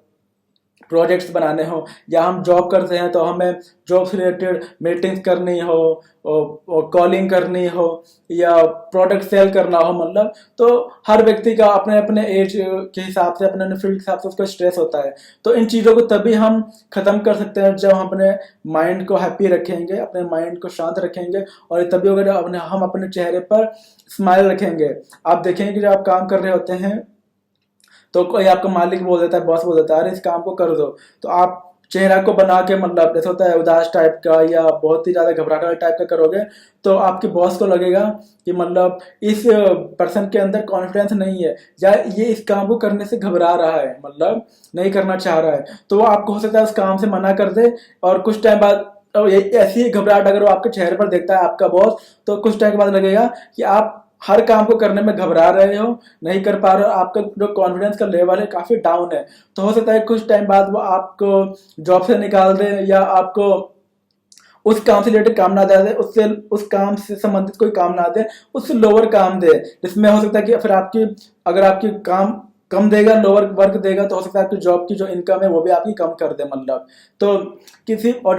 प्रोजेक्ट्स बनाने हो, या हम जॉब करते हैं तो हमें जॉब से रिलेटेड मीटिंग्स करनी हो, और कॉलिंग करनी हो, या प्रोडक्ट सेल करना हो। मतलब तो हर व्यक्ति का अपने अपने एज के हिसाब से, अपने अपने फील्ड के हिसाब से उसका स्ट्रेस होता है। तो इन चीज़ों को तभी हम ख़त्म कर सकते हैं जब हम अपने माइंड को हैप्पी रखेंगे, अपने माइंड को शांत रखेंगे, और तभी होगा जब हम अपने चेहरे पर स्माइल रखेंगे। आप देखेंगे कि जब आप काम कर रहे होते हैं तो कोई आपका मालिक बोल देता है, बॉस बोल देता है, अरे इस काम को कर दो, तो आप चेहरा को बना के, मतलब जैसे होता है उदास टाइप का या बहुत ही ज़्यादा घबराहट वाला टाइप का करोगे, तो आपके बॉस को लगेगा कि मतलब इस पर्सन के अंदर कॉन्फिडेंस नहीं है, या ये इस काम को करने से घबरा रहा है, मतलब नहीं करना चाह रहा है। तो वो आपको हो सकता है उस काम से मना कर दे, और कुछ टाइम बाद ऐसी घबराहट अगर वो आपके चेहरे पर देखता है आपका बॉस, तो कुछ टाइम के बाद लगेगा कि आप हर काम को करने में घबरा रहे हो, नहीं कर पा रहे हो, आपका जो कॉन्फिडेंस का लेवल है काफ़ी डाउन है। तो हो सकता है कुछ टाइम बाद वो आपको जॉब से निकाल दे, या आपको उस काम से रिलेटेड काम ना दे, उससे उस काम से संबंधित कोई काम ना दे, उससे लोअर काम दे, जिसमें हो सकता है कि फिर अगर आपकी काम कम देगा, लोअर वर्क देगा, तो हो सकता है आपकी जॉब की जो इनकम है वो भी आपकी कम कर दे। मतलब तो और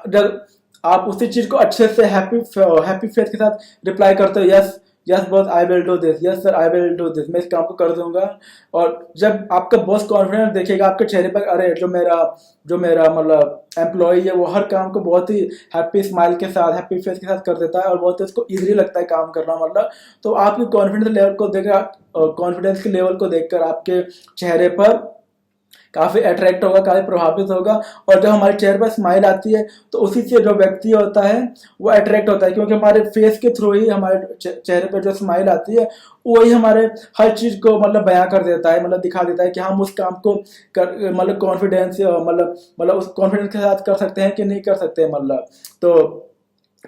जब आप उसी चीज़ को अच्छे से हैप्पी फेस के साथ रिप्लाई करते हो, yes yes boss I will do this, yes sir I will do this, मैं इस काम को कर दूंगा। और जब आपका बॉस कॉन्फिडेंस देखेगा आपके चेहरे पर, अरे जो मेरा मतलब एम्प्लॉय है वो हर काम को बहुत ही हैप्पी स्माइल के साथ, हैप्पी फेस के साथ कर देता है, और बहुत ही उसको इजीली लगता है काम करना। मतलब तो आपकी कॉन्फिडेंस के लेवल को देखकर आपके चेहरे पर काफ़ी अट्रैक्ट होगा, काफ़ी प्रभावित होगा। और जब हमारे चेहरे पर स्माइल आती है तो उसी से जो व्यक्ति होता है वो अट्रैक्ट होता है, क्योंकि हमारे फेस के थ्रू ही हमारे चेहरे पर जो स्माइल आती है वही हमारे हर चीज़ को मतलब बयां कर देता है, मतलब दिखा देता है कि हम उस काम को मतलब कॉन्फिडेंस मतलब उस कॉन्फिडेंस के साथ कर सकते हैं कि नहीं कर सकते। मतलब तो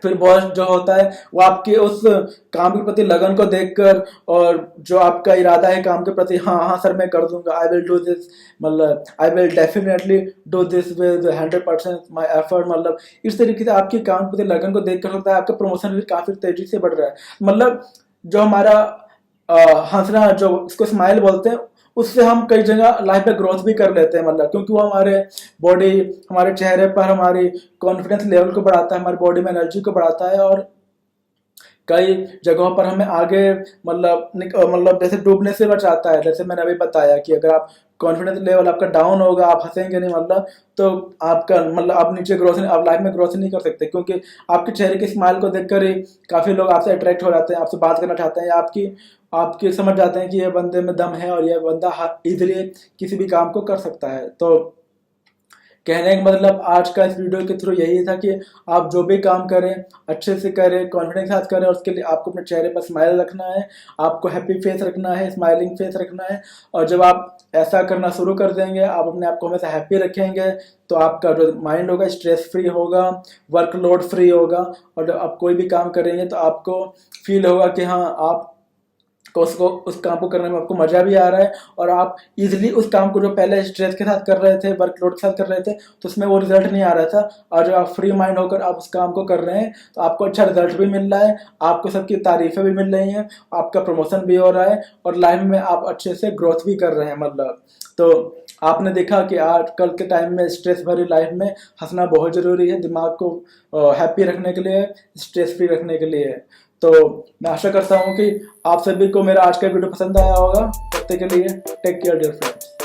फिर बॉस जो होता है वो आपके उस काम के प्रति लगन को देखकर, और जो आपका इरादा है काम के प्रति, हाँ हाँ सर मैं कर दूंगा, आई विल डू दिस, मतलब I will definitely do this with 100% my effort. मतलब इस तरीके से आपके काम के प्रति लगन को देख कर होता है आपका प्रमोशन भी काफ़ी तेजी से बढ़ रहा है। मतलब जो हमारा हंसना, जो इसको स्माइल बोलते हैं, उससे हम कई जगह लाइफ में ग्रोथ भी कर लेते हैं। मतलब क्योंकि वो हमारे बॉडी, हमारे चेहरे पर हमारी कॉन्फिडेंस लेवल को बढ़ाता है, हमारी बॉडी में एनर्जी को बढ़ाता है, और कई जगहों पर हमें आगे मतलब जैसे डूबने से बचाता है। जैसे मैंने अभी बताया कि अगर आप कॉन्फिडेंस लेवल आपका डाउन होगा, आप हंसेंगे नहीं, मतलब तो आपका मतलब आप नीचे आप लाइफ में ग्रोथ नहीं कर सकते, क्योंकि आपके चेहरे की स्माइल को देखकर ही काफ़ी लोग आपसे अट्रैक्ट हो जाते हैं, आपसे बात करना चाहते हैं, या आपकी समझ जाते हैं कि ये बंदे में दम है और ये बंदा इजीली किसी भी काम को कर सकता है। तो कहने का मतलब आज का इस वीडियो के थ्रू यही था कि आप जो भी काम करें अच्छे से करें, कॉन्फिडेंस के साथ करें, और उसके लिए आपको अपने चेहरे पर स्माइल रखना है, आपको हैप्पी फेस रखना है, स्माइलिंग फेस रखना है। और जब आप ऐसा करना शुरू कर देंगे, आप अपने आप को हमेशा हैप्पी रखेंगे, तो आपका जो माइंड होगा स्ट्रेस फ्री होगा, वर्कलोड फ्री होगा, और जब आप कोई भी काम करेंगे तो आपको फील होगा कि हाँ आप उस काम को करने में आपको मजा भी आ रहा है, और आप इजीली उस काम को जो पहले स्ट्रेस के साथ कर रहे थे, वर्कलोड के साथ कर रहे थे, तो उसमें वो रिजल्ट नहीं आ रहा था, और जब आप फ्री माइंड होकर आप उस काम को कर रहे हैं तो आपको अच्छा रिजल्ट भी मिल रहा है, आपको सबकी तारीफें भी मिल रही हैं, आपका प्रमोशन भी हो रहा है, और लाइफ में आप अच्छे से ग्रोथ भी कर रहे हैं। मतलब तो आपने देखा कि आजकल के टाइम में स्ट्रेस भरी लाइफ में हंसना बहुत ज़रूरी है, दिमाग को हैप्पी रखने के लिए, स्ट्रेस फ्री रखने के लिए। तो मैं आशा करता हूँ कि आप सभी को मेरा आज का वीडियो पसंद आया होगा। तब तक के लिए टेक केयर डियर फ्रेंड्स।